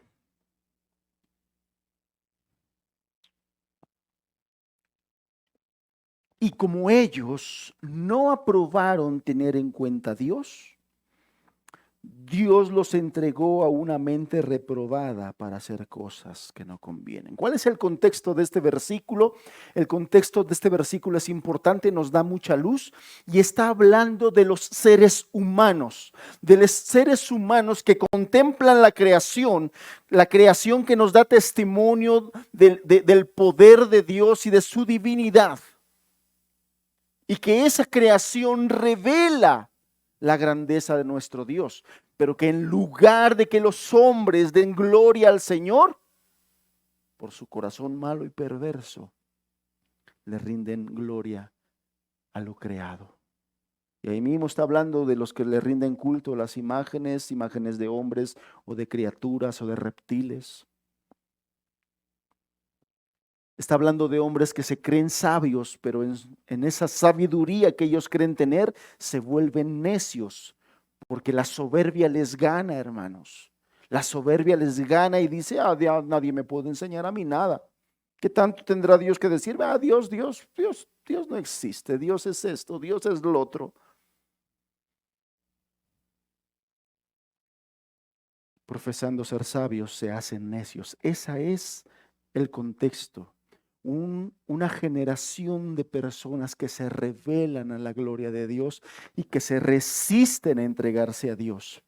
y como ellos no aprobaron tener en cuenta a Dios, Dios los entregó a una mente reprobada para hacer cosas que no convienen. ¿Cuál es el contexto de este versículo? El contexto de este versículo es importante, nos da mucha luz y está hablando de los seres humanos, que contemplan la creación que nos da testimonio del poder de Dios y de su divinidad. Y que esa creación revela la grandeza de nuestro Dios, pero que en lugar de que los hombres den gloria al Señor, por su corazón malo y perverso, le rinden gloria a lo creado. Y ahí mismo está hablando de los que le rinden culto a las imágenes de hombres o de criaturas o de reptiles. Está hablando de hombres que se creen sabios, pero en esa sabiduría que ellos creen tener, se vuelven necios, porque la soberbia les gana, hermanos. La soberbia les gana y dice, nadie me puede enseñar a mí nada. ¿Qué tanto tendrá Dios que decir? Dios no existe, Dios es esto, Dios es lo otro. Profesando ser sabios, se hacen necios. Ese es el contexto. Una generación de personas que se rebelan a la gloria de Dios y que se resisten a entregarse a Dios.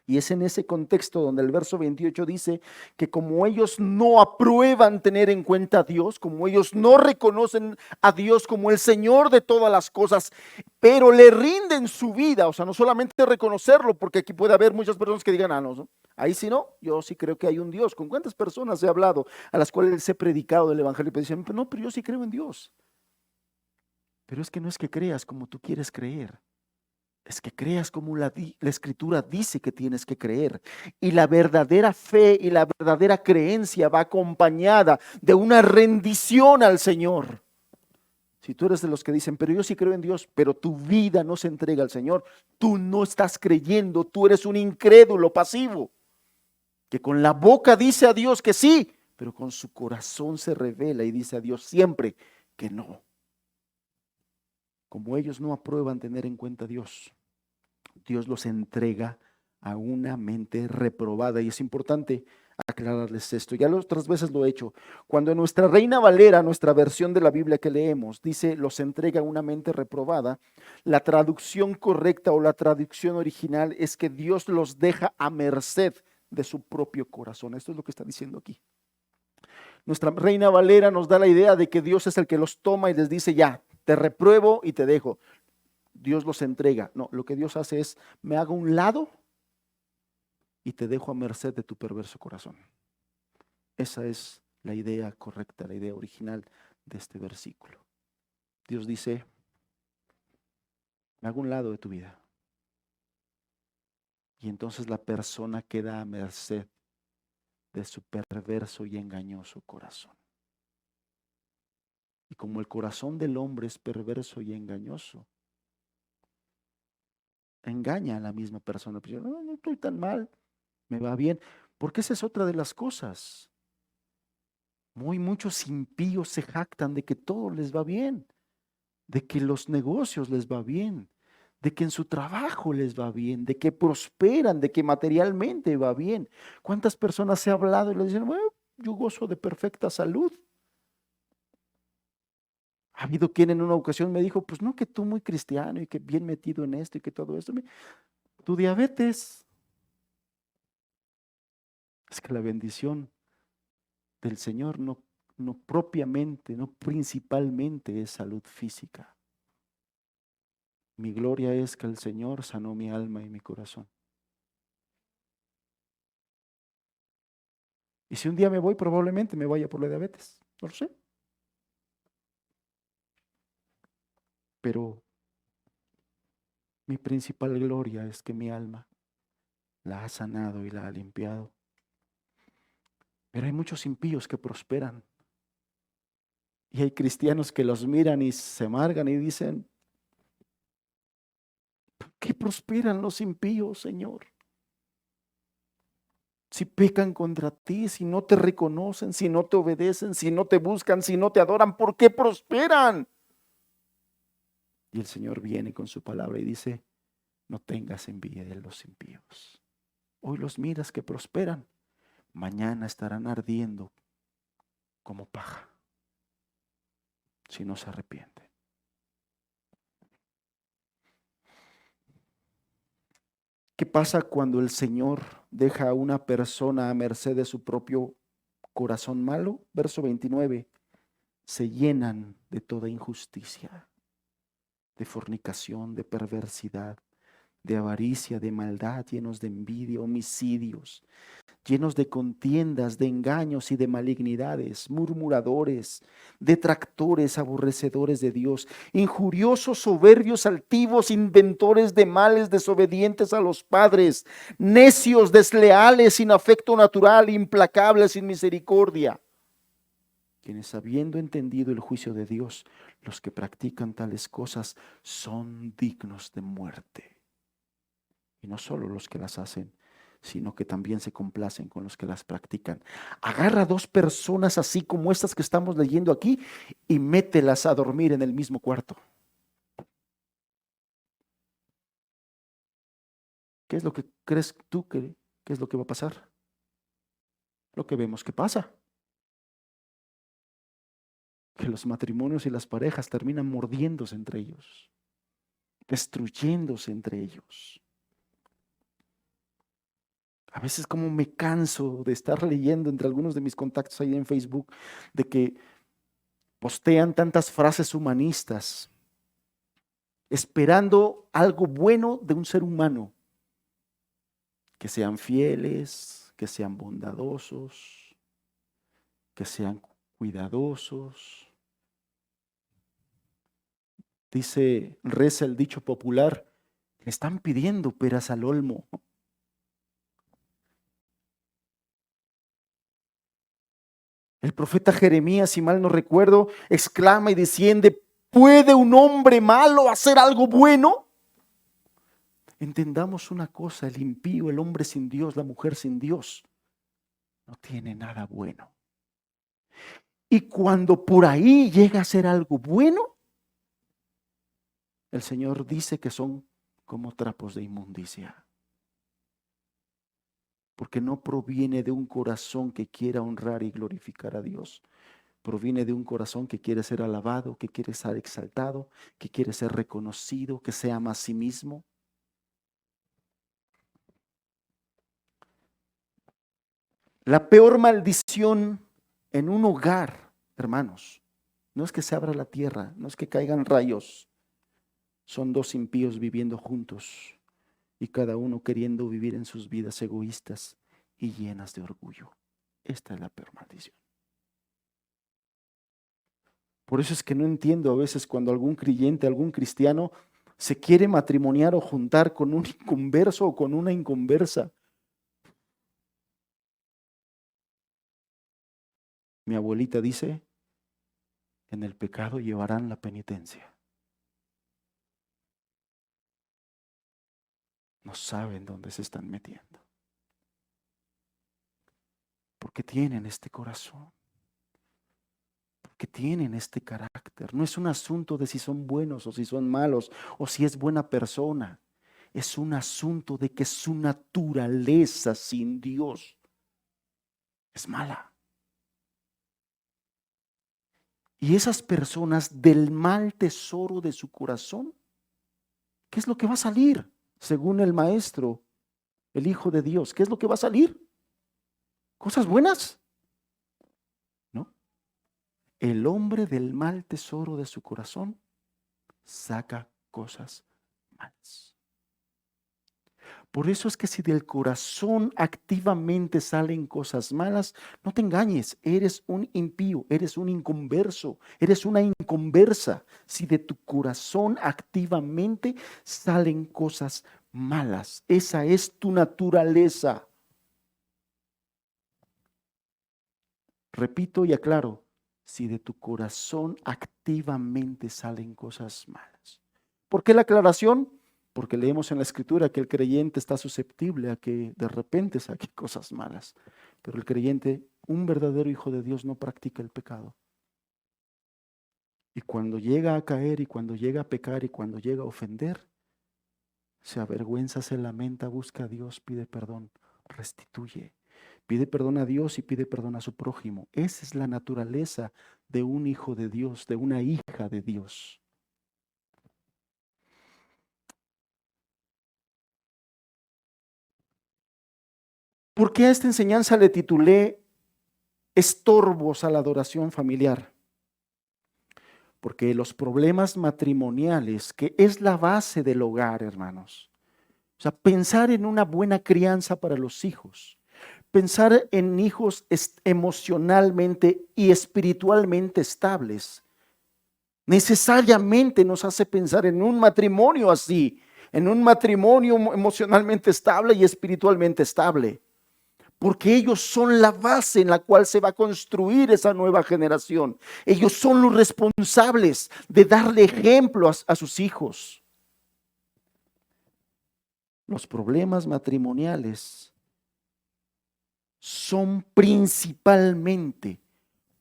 Y es en ese contexto donde el verso 28 dice que como ellos no aprueban tener en cuenta a Dios, como ellos no reconocen a Dios como el Señor de todas las cosas, pero le rinden su vida, o sea, no solamente reconocerlo, porque aquí puede haber muchas personas que digan, no, ahí sí no, yo sí creo que hay un Dios. ¿Con cuántas personas he hablado a las cuales les he predicado del Evangelio y dicen, no, pero yo sí creo en Dios? Pero es que no es que creas como tú quieres creer. Es que creas como la Escritura dice que tienes que creer. Y la verdadera fe y la verdadera creencia va acompañada de una rendición al Señor. Si tú eres de los que dicen, pero yo sí creo en Dios, pero tu vida no se entrega al Señor, tú no estás creyendo, tú eres un incrédulo pasivo, que con la boca dice a Dios que sí, pero con su corazón se revela y dice a Dios siempre que no. Como ellos no aprueban tener en cuenta a Dios, Dios los entrega a una mente reprobada. Y es importante aclararles esto. Ya otras veces lo he hecho. Cuando en nuestra Reina Valera, nuestra versión de la Biblia que leemos, dice los entrega a una mente reprobada, la traducción correcta o la traducción original es que Dios los deja a merced de su propio corazón. Esto es lo que está diciendo aquí. Nuestra Reina Valera nos da la idea de que Dios es el que los toma y les dice, ya, te repruebo y te dejo. Dios los entrega. No, lo que Dios hace es, me hago a un lado y te dejo a merced de tu perverso corazón. Esa es la idea correcta, la idea original de este versículo. Dios dice, me hago a un lado de tu vida. Y entonces la persona queda a merced de su perverso y engañoso corazón. Y como el corazón del hombre es perverso y engañoso, engaña a la misma persona. No estoy tan mal, me va bien. Porque esa es otra de las cosas. Muchos impíos se jactan de que todo les va bien, de que los negocios les va bien, de que en su trabajo les va bien, de que prosperan, de que materialmente va bien. ¿Cuántas personas se ha hablado y les dicen, bueno, yo gozo de perfecta salud? Ha habido quien en una ocasión me dijo, pues no, que tú muy cristiano y que bien metido en esto y que todo esto. Tu diabetes. Es que la bendición del Señor no propiamente, no principalmente es salud física. Mi gloria es que el Señor sanó mi alma y mi corazón. Y si un día me voy, probablemente me vaya por la diabetes. No lo sé. Pero mi principal gloria es que mi alma la ha sanado y la ha limpiado. Pero hay muchos impíos que prosperan. Y hay cristianos que los miran y se amargan y dicen, ¿por qué prosperan los impíos, Señor? Si pecan contra ti, si no te reconocen, si no te obedecen, si no te buscan, si no te adoran, ¿por qué prosperan? Y el Señor viene con su palabra y dice, no tengas envidia de los impíos. Hoy los miras que prosperan, mañana estarán ardiendo como paja, si no se arrepienten. ¿Qué pasa cuando el Señor deja a una persona a merced de su propio corazón malo? Verso 29, se llenan de toda injusticia, de fornicación, de perversidad, de avaricia, de maldad, llenos de envidia, homicidios, llenos de contiendas, de engaños y de malignidades, murmuradores, detractores, aborrecedores de Dios, injuriosos, soberbios, altivos, inventores de males, desobedientes a los padres, necios, desleales, sin afecto natural, implacables, sin misericordia. quienes habiendo entendido el juicio de Dios, los que practican tales cosas son dignos de muerte. Y no solo los que las hacen, sino que también se complacen con los que las practican. Agarra a dos personas así como estas que estamos leyendo aquí y mételas a dormir en el mismo cuarto. ¿Qué es lo que crees tú que es lo que va a pasar? Lo que vemos que pasa. Que los matrimonios y las parejas terminan mordiéndose entre ellos, destruyéndose entre ellos. A veces como me canso de estar leyendo entre algunos de mis contactos ahí en Facebook de que postean tantas frases humanistas, esperando algo bueno de un ser humano, que sean fieles, que sean bondadosos, que sean cuidadosos. Reza el dicho popular, le están pidiendo peras al olmo. El profeta Jeremías, si mal no recuerdo, exclama y desciende, ¿puede un hombre malo hacer algo bueno? Entendamos una cosa, el impío, el hombre sin Dios, la mujer sin Dios, no tiene nada bueno. Y cuando por ahí llega a ser algo bueno, el Señor dice que son como trapos de inmundicia. Porque no proviene de un corazón que quiera honrar y glorificar a Dios. Proviene de un corazón que quiere ser alabado, que quiere ser exaltado, que quiere ser reconocido, que se ama a sí mismo. La peor maldición en un hogar, hermanos, no es que se abra la tierra, no es que caigan rayos. Son dos impíos viviendo juntos y cada uno queriendo vivir en sus vidas egoístas y llenas de orgullo. Esta es la peor maldición. Por eso es que no entiendo a veces cuando algún creyente, algún cristiano se quiere matrimoniar o juntar con un inconverso o con una inconversa. Mi abuelita dice, en el pecado llevarán la penitencia. No saben dónde se están metiendo. Porque tienen este corazón. Porque tienen este carácter. No es un asunto de si son buenos o si son malos o si es buena persona. Es un asunto de que su naturaleza sin Dios es mala. Y esas personas del mal tesoro de su corazón, ¿qué es lo que va a salir? Según el Maestro, el Hijo de Dios, ¿qué es lo que va a salir? ¿Cosas buenas? ¿No? El hombre del mal tesoro de su corazón saca cosas malas. Por eso es que si del corazón activamente salen cosas malas, no te engañes, eres un impío, eres un inconverso, eres una inconversa. Si de tu corazón activamente salen cosas malas, esa es tu naturaleza. Repito y aclaro, si de tu corazón activamente salen cosas malas. ¿Por qué la aclaración? Porque leemos en la Escritura que el creyente está susceptible a que de repente saque cosas malas. Pero el creyente, un verdadero hijo de Dios, no practica el pecado. Y cuando llega a caer y cuando llega a pecar y cuando llega a ofender, se avergüenza, se lamenta, busca a Dios, pide perdón, restituye. Pide perdón a Dios y pide perdón a su prójimo. Esa es la naturaleza de un hijo de Dios, de una hija de Dios. ¿Por qué a esta enseñanza le titulé Estorbos a la adoración familiar? Porque los problemas matrimoniales, que es la base del hogar, hermanos. O sea, pensar en una buena crianza para los hijos. Pensar en hijos emocionalmente y espiritualmente estables. Necesariamente nos hace pensar en un matrimonio así, en un matrimonio emocionalmente estable y espiritualmente estable. porque ellos son la base en la cual se va a construir esa nueva generación. Ellos son los responsables de darle ejemplo a sus hijos. Los problemas matrimoniales son principalmente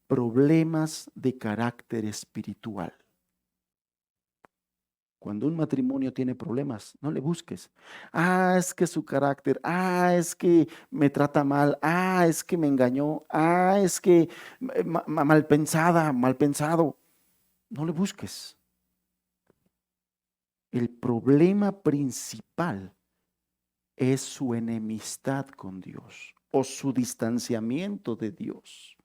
problemas de carácter espiritual. Cuando un matrimonio tiene problemas, no le busques. Es que su carácter, es que me trata mal, es que me engañó, es que mal pensada, mal pensado. No le busques. El problema principal es su enemistad con Dios o su distanciamiento de Dios.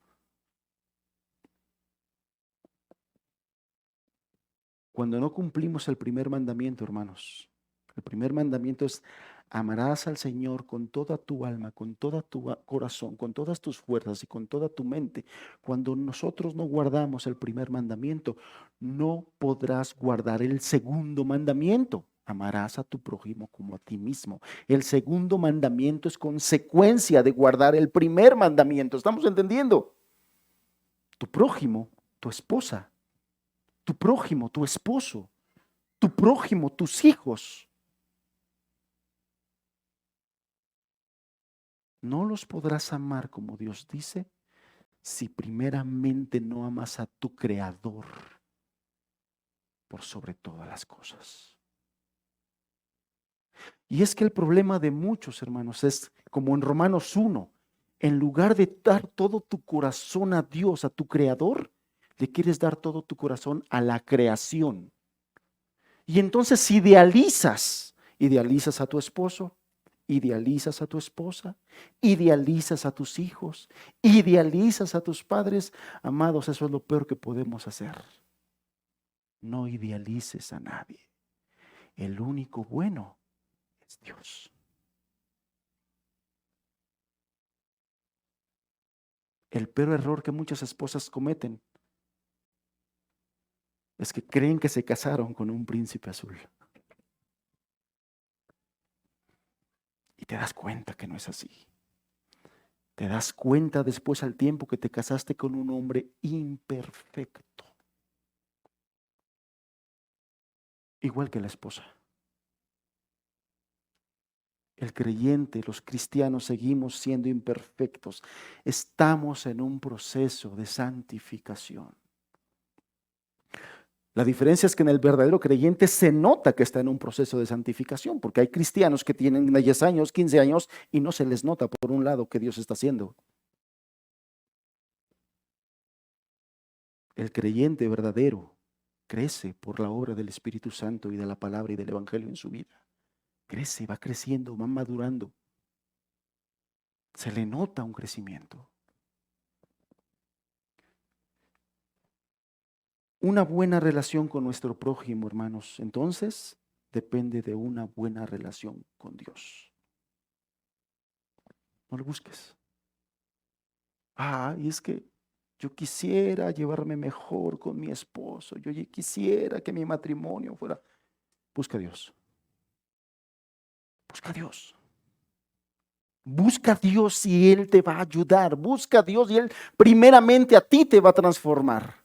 Cuando no cumplimos el primer mandamiento, hermanos, el primer mandamiento es: amarás al Señor con toda tu alma, con todo tu corazón, con todas tus fuerzas y con toda tu mente. Cuando nosotros no guardamos el primer mandamiento, no podrás guardar el segundo mandamiento. Amarás a tu prójimo como a ti mismo. El segundo mandamiento es consecuencia de guardar el primer mandamiento. ¿Estamos entendiendo? Tu prójimo, tu esposa, tu prójimo, tu esposo, tu prójimo, tus hijos, no los podrás amar como Dios dice si primeramente no amas a tu Creador por sobre todas las cosas. Y es que el problema de muchos, hermanos, es como en Romanos 1, en lugar de dar todo tu corazón a Dios, a tu Creador, le quieres dar todo tu corazón a la creación. Y entonces idealizas a tu esposo, idealizas a tu esposa, idealizas a tus hijos, idealizas a tus padres. Amados, eso es lo peor que podemos hacer. No idealices a nadie. El único bueno es Dios. El peor error que muchas esposas cometen es que creen que se casaron con un príncipe azul. Y te das cuenta que no es así. Te das cuenta después al tiempo que te casaste con un hombre imperfecto. Igual que la esposa. El creyente, los cristianos seguimos siendo imperfectos. Estamos en un proceso de santificación. La diferencia es que en el verdadero creyente se nota que está en un proceso de santificación, porque hay cristianos que tienen 10 años, 15 años y no se les nota por un lado que Dios está haciendo. El creyente verdadero crece por la obra del Espíritu Santo y de la palabra y del Evangelio en su vida. Crece, va creciendo, va madurando. Se le nota un crecimiento. Una buena relación con nuestro prójimo, hermanos, entonces depende de una buena relación con Dios. No lo busques. Y es que yo quisiera llevarme mejor con mi esposo. Yo quisiera que mi matrimonio fuera. Busca a Dios. Busca a Dios. Busca a Dios y Él te va a ayudar. Busca a Dios y Él primeramente a ti te va a transformar.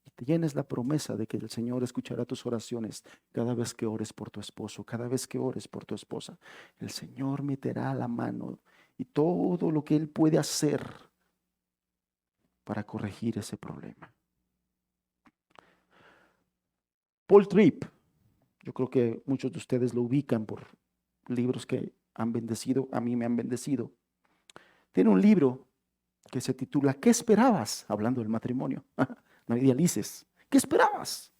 Y tienes la promesa de que el Señor escuchará tus oraciones cada vez que ores por tu esposo, cada vez que ores por tu esposa. El Señor meterá la mano y todo lo que Él puede hacer para corregir ese problema. Paul Tripp, yo creo que muchos de ustedes lo ubican por libros que han bendecido, a mí me han bendecido. Tiene un libro que se titula ¿Qué esperabas? Hablando del matrimonio. No idealices. ¿Qué esperabas?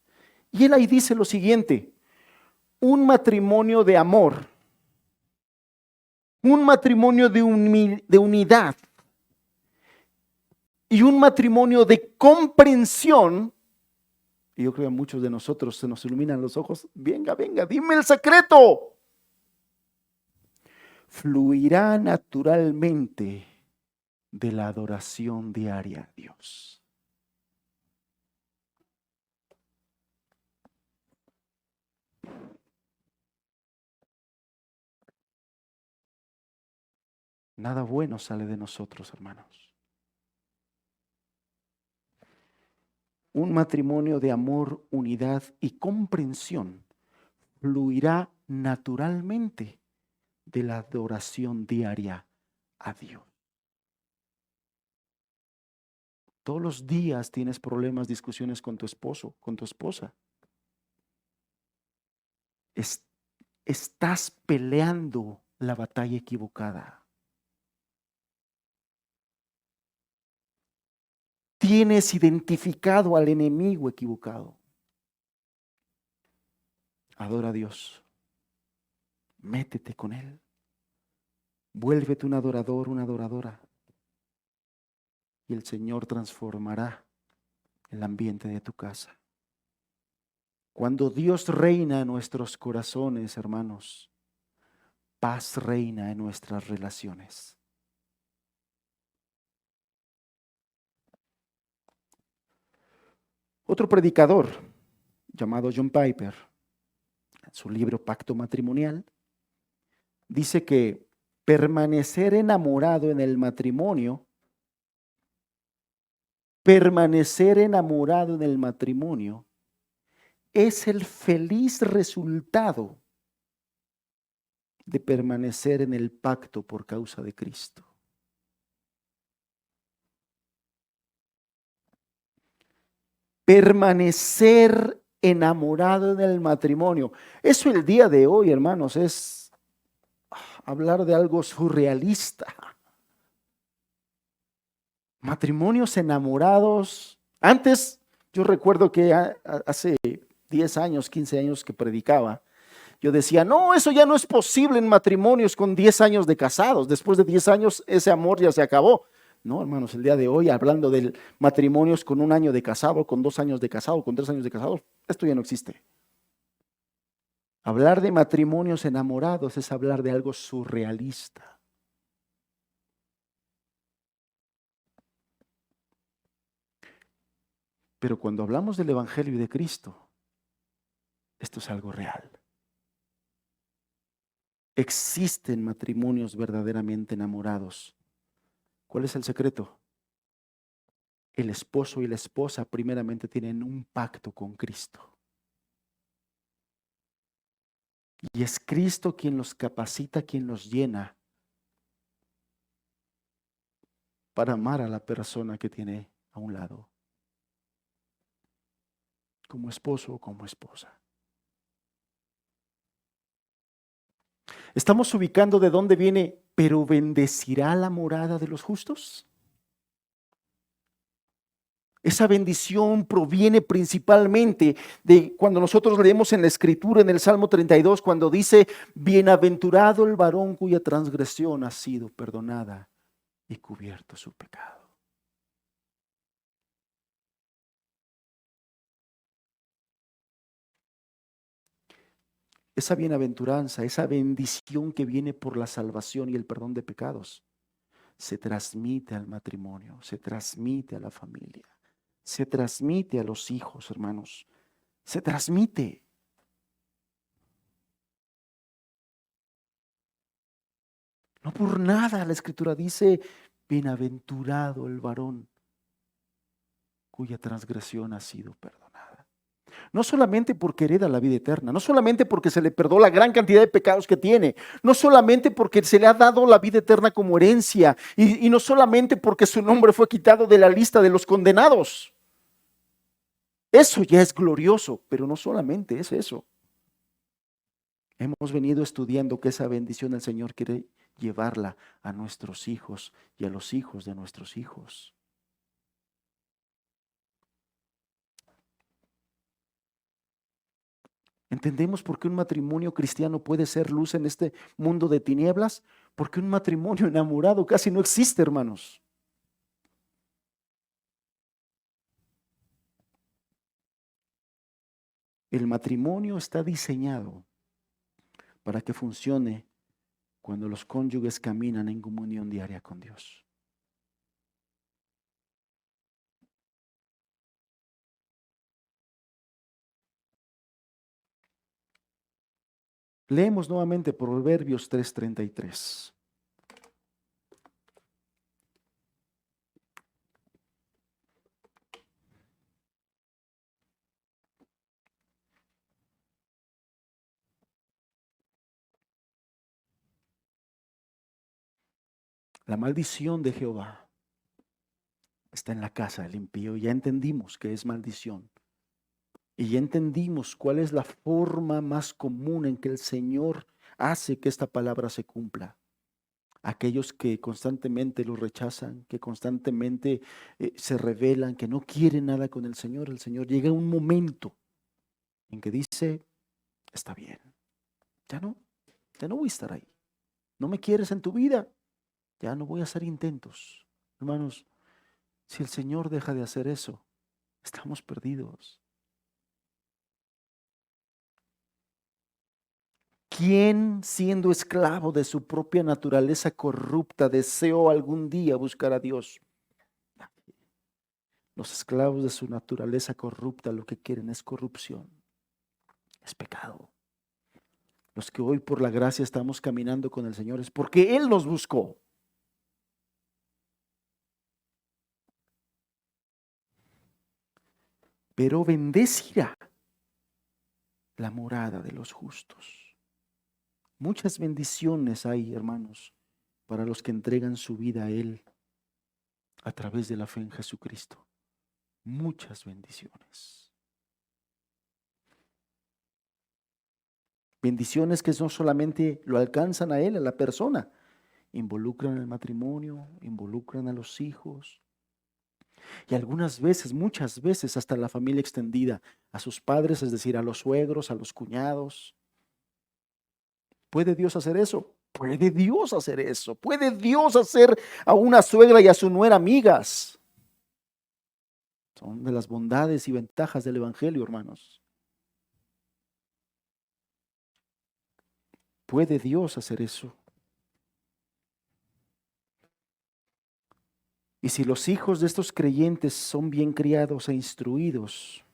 Y él ahí dice lo siguiente: un matrimonio de amor, un matrimonio de unidad y un matrimonio de comprensión. Y yo creo que a muchos de nosotros se nos iluminan los ojos. Venga, dime el secreto. Fluirá naturalmente de la adoración diaria a Dios. nada bueno sale de nosotros, hermanos. Un matrimonio de amor, unidad y comprensión fluirá naturalmente de la adoración diaria a Dios. Todos los días tienes problemas, discusiones con tu esposo, con tu esposa. Estás peleando la batalla equivocada. Tienes identificado al enemigo equivocado. Adora a Dios. Métete con Él. Vuélvete un adorador, una adoradora. Y el Señor transformará el ambiente de tu casa. Cuando Dios reina en nuestros corazones, hermanos, paz reina en nuestras relaciones. Otro predicador llamado John Piper, en su libro Pacto Matrimonial, dice que permanecer enamorado en el matrimonio es el feliz resultado de permanecer en el pacto por causa de Cristo. Permanecer enamorado en el matrimonio. Eso el día de hoy, hermanos, es hablar de algo surrealista. Matrimonios enamorados. Antes, yo recuerdo que hace 10 años, 15 años que predicaba, yo decía, no, eso ya no es posible en matrimonios con 10 años de casados. Después de 10 años, ese amor ya se acabó. No, hermanos, el día de hoy, hablando de matrimonios con 1 año de casado, con 2 años de casado, con 3 años de casado, esto ya no existe. Hablar de matrimonios enamorados es hablar de algo surrealista. Pero cuando hablamos del Evangelio y de Cristo, esto es algo real. Existen matrimonios verdaderamente enamorados. ¿Cuál es el secreto? El esposo y la esposa primeramente tienen un pacto con Cristo. Y es Cristo quien los capacita, quien los llena para amar a la persona que tiene a un lado, como esposo o como esposa. Estamos ubicando de dónde viene, pero bendecirá la morada de los justos. Esa bendición proviene principalmente de cuando nosotros leemos en la Escritura, en el Salmo 32, cuando dice, bienaventurado el varón cuya transgresión ha sido perdonada y cubierto su pecado. Esa bienaventuranza, esa bendición que viene por la salvación y el perdón de pecados, se transmite al matrimonio, se transmite a la familia, se transmite a los hijos, hermanos, se transmite. No por nada la Escritura dice, bienaventurado el varón cuya transgresión ha sido perdonada. No solamente porque hereda la vida eterna, no solamente porque se le perdonó la gran cantidad de pecados que tiene, no solamente porque se le ha dado la vida eterna como herencia y no solamente porque su nombre fue quitado de la lista de los condenados. Eso ya es glorioso, pero no solamente es eso. Hemos venido estudiando que esa bendición el Señor quiere llevarla a nuestros hijos y a los hijos de nuestros hijos. ¿Entendemos por qué un matrimonio cristiano puede ser luz en este mundo de tinieblas? Porque un matrimonio enamorado casi no existe, hermanos. El matrimonio está diseñado para que funcione cuando los cónyuges caminan en comunión diaria con Dios. Leemos nuevamente Proverbios 3:33. La maldición de Jehová está en la casa del impío. Ya entendimos que es maldición. Y ya entendimos cuál es la forma más común en que el Señor hace que esta palabra se cumpla. Aquellos que constantemente lo rechazan, que constantemente se rebelan, que no quieren nada con el Señor llega un momento en que dice, está bien, ya no, ya no voy a estar ahí. No me quieres en tu vida, ya no voy a hacer intentos. Hermanos, si el Señor deja de hacer eso, estamos perdidos. ¿Quién, siendo esclavo de su propia naturaleza corrupta, deseó algún día buscar a Dios? Los esclavos de su naturaleza corrupta lo que quieren es corrupción, es pecado. Los que hoy por la gracia estamos caminando con el Señor es porque Él nos buscó. Pero bendecirá la morada de los justos. Muchas bendiciones hay, hermanos, para los que entregan su vida a Él a través de la fe en Jesucristo. Muchas bendiciones. Bendiciones que no solamente lo alcanzan a Él, a la persona, involucran el matrimonio, involucran a los hijos y algunas veces, muchas veces hasta la familia extendida, a sus padres, es decir, a los suegros, a los cuñados. ¿Puede Dios hacer eso? Puede Dios hacer eso. Puede Dios hacer a una suegra y a su nuera amigas. Son de las bondades y ventajas del Evangelio, hermanos. ¿Puede Dios hacer eso? Y si los hijos de estos creyentes son bien criados e instruidos,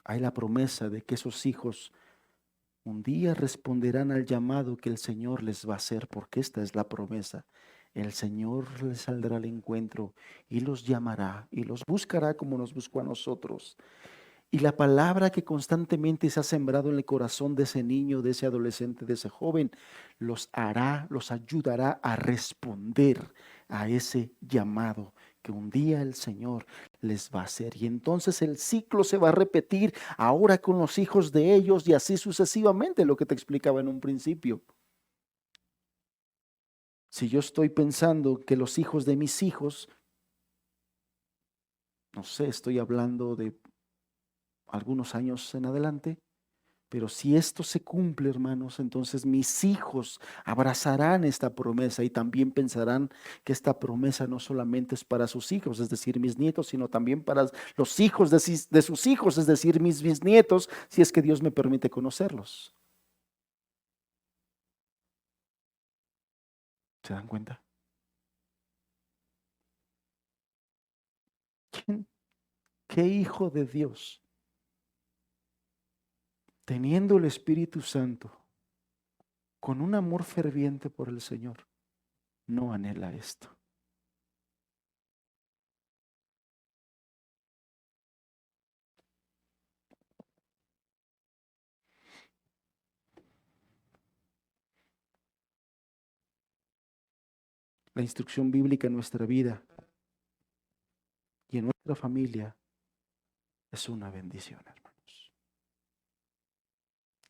hay la promesa de que esos hijos un día responderán al llamado que el Señor les va a hacer, porque esta es la promesa. El Señor les saldrá al encuentro y los llamará y los buscará como nos buscó a nosotros. Y la palabra que constantemente se ha sembrado en el corazón de ese niño, de ese adolescente, de ese joven, los hará, los ayudará a responder a ese llamado que un día el Señor les va a hacer. Y entonces el ciclo se va a repetir ahora con los hijos de ellos y así sucesivamente, lo que te explicaba en un principio. Si yo estoy pensando que los hijos de mis hijos, no sé, estoy hablando de algunos años en adelante, pero si esto se cumple, hermanos, entonces mis hijos abrazarán esta promesa y también pensarán que esta promesa no solamente es para sus hijos, es decir, mis nietos, sino también para los hijos de sus hijos, es decir, mis bisnietos, si es que Dios me permite conocerlos. ¿Se dan cuenta? ¿Quién? ¿Qué hijo de Dios, teniendo el Espíritu Santo, con un amor ferviente por el Señor, no anhela esto? La instrucción bíblica en nuestra vida y en nuestra familia es una bendición, hermanos.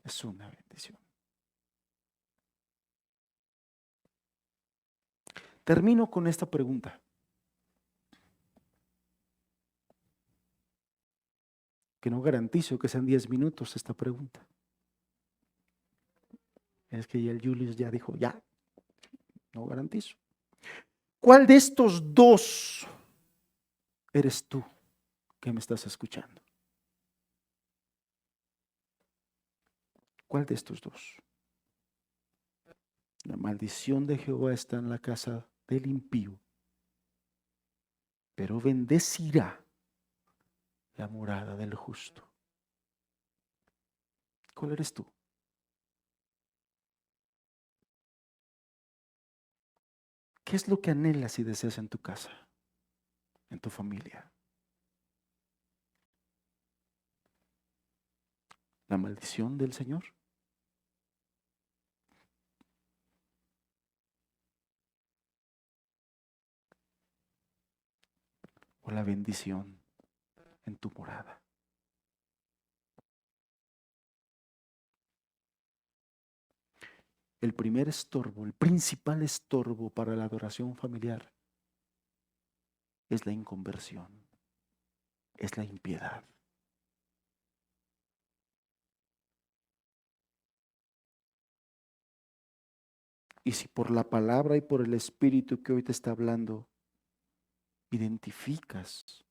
Es una bendición. Termino con esta pregunta, que no garantizo que sean 10 minutos esta pregunta. Es que ya el Julius ya dijo, ya, no garantizo. ¿Cuál de estos dos eres tú que me estás escuchando? ¿Cuál de estos dos? La maldición de Jehová está en la casa del impío, pero bendecirá la morada del justo. ¿Cuál eres tú? ¿Qué es lo que anhelas y deseas en tu casa, en tu familia? ¿La maldición del Señor? o la bendición en tu morada. El primer estorbo, el principal estorbo para la adoración familiar es la inconversión, es la impiedad. Y si por la palabra y por el Espíritu que hoy te está hablando, identificas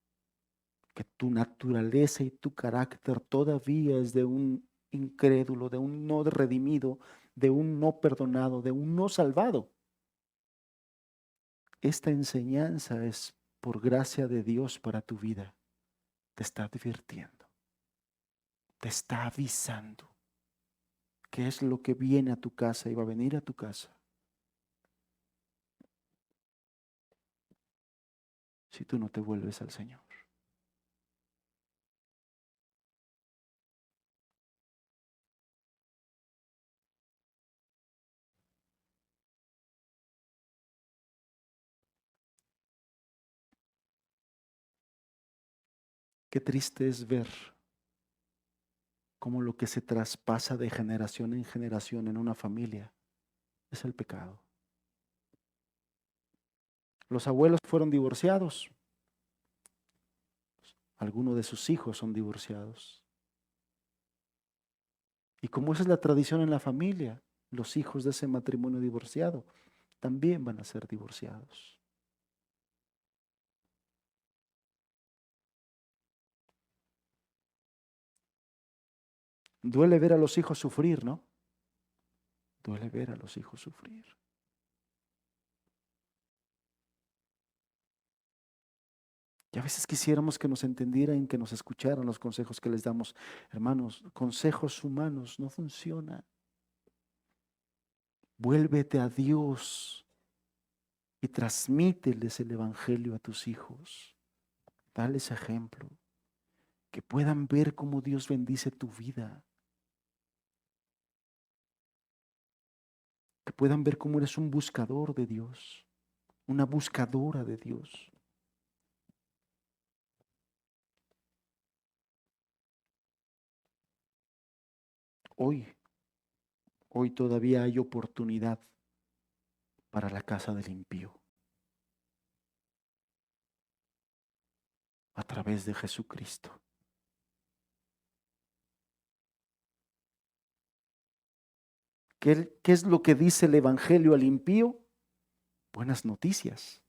que tu naturaleza y tu carácter todavía es de un incrédulo, de un no redimido, de un no perdonado, de un no salvado, esta enseñanza es por gracia de Dios para tu vida. Te está advirtiendo, te está avisando qué es lo que viene a tu casa y va a venir a tu casa si tú no te vuelves al Señor. Qué triste es ver cómo lo que se traspasa de generación en generación en una familia es el pecado. Los abuelos fueron divorciados, algunos de sus hijos son divorciados. Y como esa es la tradición en la familia, los hijos de ese matrimonio divorciado también van a ser divorciados. Duele ver a los hijos sufrir, ¿no? Duele ver a los hijos sufrir. Y a veces quisiéramos que nos entendieran, que nos escucharan los consejos que les damos. Hermanos, consejos humanos no funcionan. Vuélvete a Dios y transmíteles el Evangelio a tus hijos. Dales ejemplo, que puedan ver cómo Dios bendice tu vida. Que puedan ver cómo eres un buscador de Dios, una buscadora de Dios. Hoy todavía hay oportunidad para la casa del impío a través de Jesucristo. ¿Qué es lo que dice el Evangelio al impío? Buenas noticias.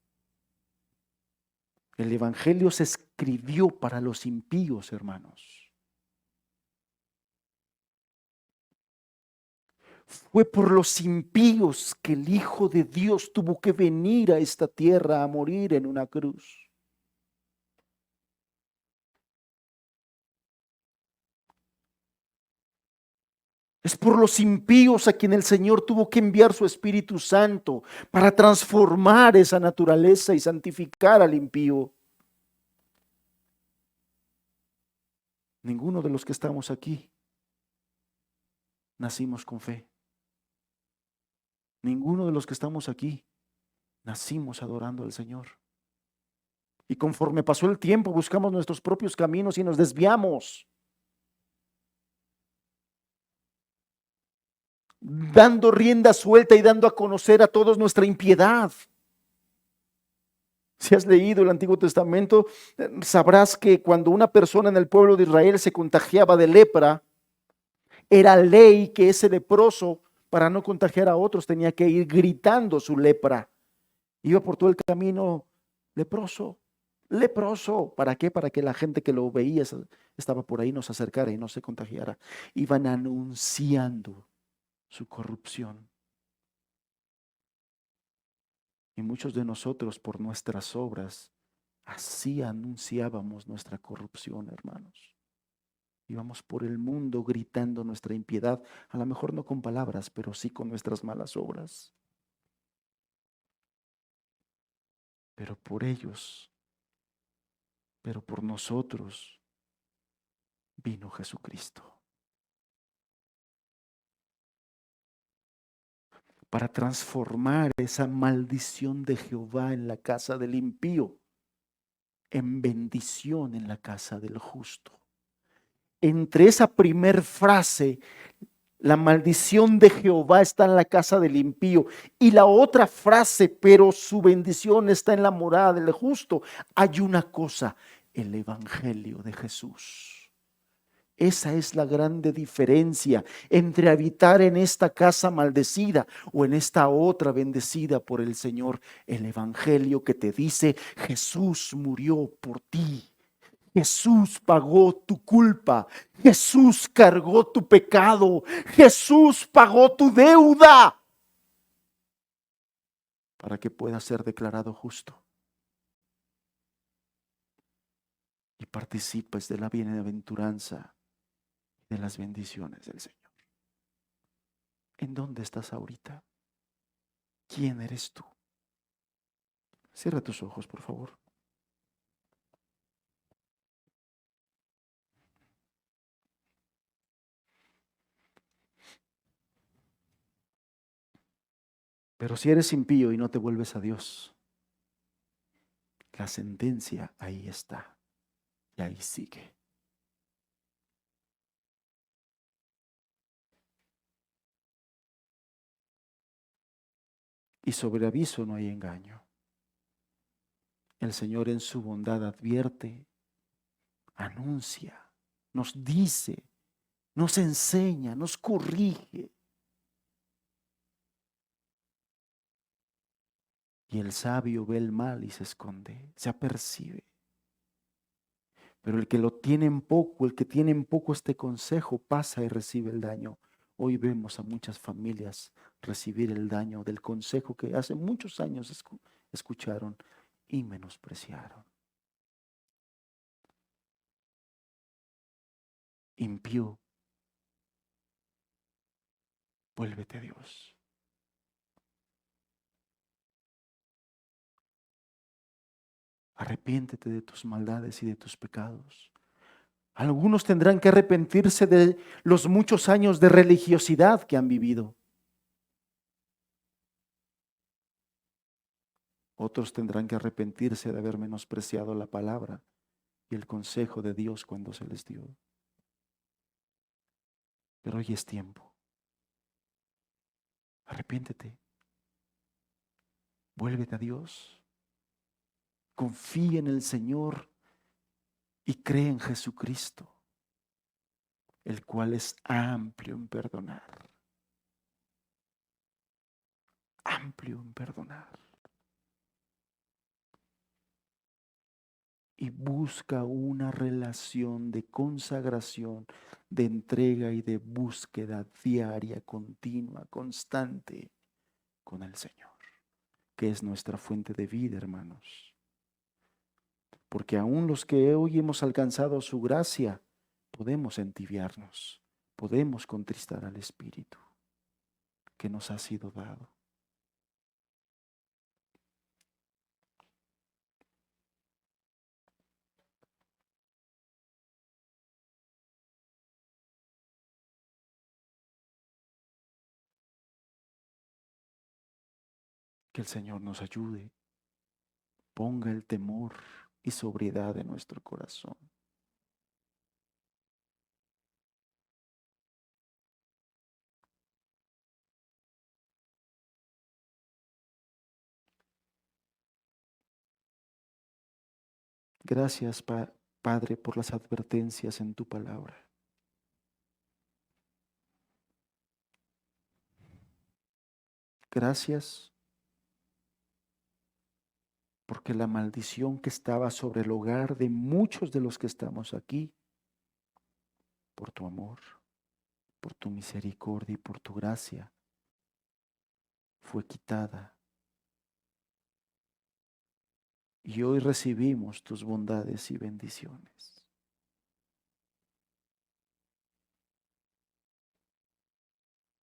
El Evangelio se escribió para los impíos, hermanos. Fue por los impíos que el Hijo de Dios tuvo que venir a esta tierra a morir en una cruz. Es por los impíos a quien el Señor tuvo que enviar su Espíritu Santo para transformar esa naturaleza y santificar al impío. Ninguno de los que estamos aquí nacimos con fe. Ninguno de los que estamos aquí nacimos adorando al Señor. Y conforme pasó el tiempo, buscamos nuestros propios caminos y nos desviamos, dando rienda suelta y dando a conocer a todos nuestra impiedad. Si has leído el Antiguo Testamento, sabrás que cuando una persona en el pueblo de Israel se contagiaba de lepra, era ley que ese leproso, para no contagiar a otros, tenía que ir gritando su lepra. Iba por todo el camino leproso, leproso. ¿Para qué? Para que la gente que lo veía estaba por ahí no se acercara y no se contagiara. Iban anunciando su corrupción. Y muchos de nosotros por nuestras obras así anunciábamos nuestra corrupción, hermanos. Íbamos por el mundo gritando nuestra impiedad, a lo mejor no con palabras, pero sí con nuestras malas obras. Pero por ellos, pero por nosotros vino Jesucristo. Para transformar esa maldición de Jehová en la casa del impío en bendición en la casa del justo. Entre esa primer frase, la maldición de Jehová está en la casa del impío, y la otra frase, pero su bendición está en la morada del justo, hay una cosa: el evangelio de Jesús. Esa es la grande diferencia entre habitar en esta casa maldecida o en esta otra bendecida por el Señor. El evangelio que te dice: Jesús murió por ti. Jesús pagó tu culpa. Jesús cargó tu pecado. Jesús pagó tu deuda para que puedas ser declarado justo y participes de la bienaventuranza, de las bendiciones del Señor. ¿En dónde estás ahorita? ¿Quién eres tú? Cierra tus ojos, por favor. Pero si eres impío y no te vuelves a Dios, la sentencia ahí está y ahí sigue. Y sobre aviso no hay engaño. El Señor en su bondad advierte, anuncia, nos dice, nos enseña, nos corrige. Y el sabio ve el mal y se esconde, se apercibe. Pero el que lo tiene en poco, el que tiene en poco este consejo, pasa y recibe el daño. Hoy vemos a muchas familias recibir el daño del consejo que hace muchos años escucharon y menospreciaron. Impío, vuélvete a Dios. Arrepiéntete de tus maldades y de tus pecados. Algunos tendrán que arrepentirse de los muchos años de religiosidad que han vivido. Otros tendrán que arrepentirse de haber menospreciado la palabra y el consejo de Dios cuando se les dio. Pero hoy es tiempo. Arrepiéntete. Vuélvete a Dios. Confía en el Señor y cree en Jesucristo, el cual es amplio en perdonar. Amplio en perdonar. Y busca una relación de consagración, de entrega y de búsqueda diaria, continua, constante con el Señor, que es nuestra fuente de vida, hermanos. Porque aún los que hoy hemos alcanzado su gracia, podemos entibiarnos, podemos contristar al Espíritu que nos ha sido dado. Que el Señor nos ayude, ponga el temor y sobriedad en nuestro corazón. Gracias, Padre, por las advertencias en tu palabra. Gracias porque la maldición que estaba sobre el hogar de muchos de los que estamos aquí, por tu amor, por tu misericordia y por tu gracia, fue quitada. Y hoy recibimos tus bondades y bendiciones.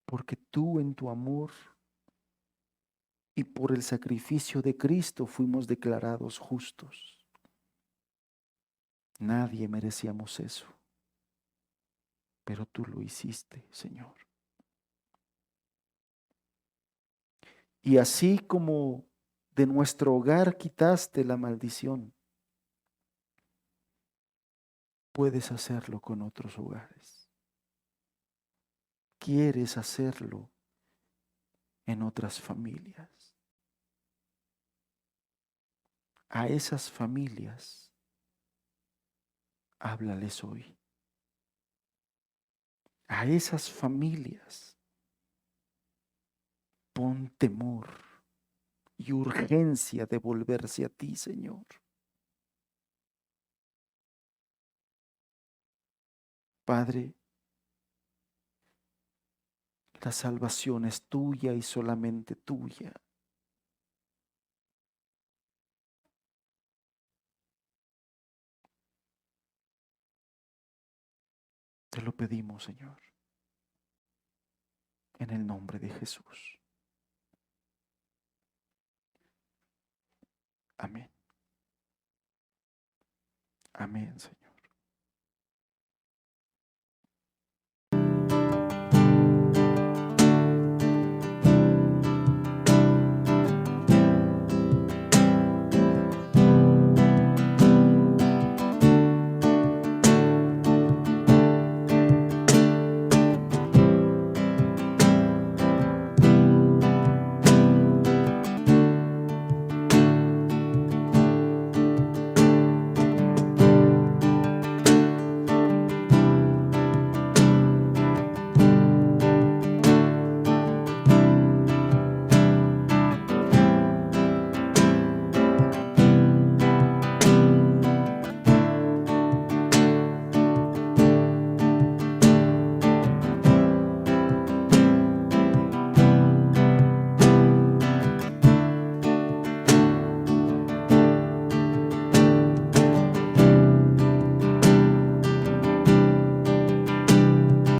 Porque tú en tu amor y por el sacrificio de Cristo fuimos declarados justos. Nadie merecíamos eso, pero tú lo hiciste, Señor. Y así como de nuestro hogar quitaste la maldición, puedes hacerlo con otros hogares. Quieres hacerlo en otras familias. A esas familias, háblales hoy. A esas familias, pon temor y urgencia de volverse a ti, Señor. Padre, la salvación es tuya y solamente tuya. Te lo pedimos, Señor, en el nombre de Jesús. Amén. Amén, Señor.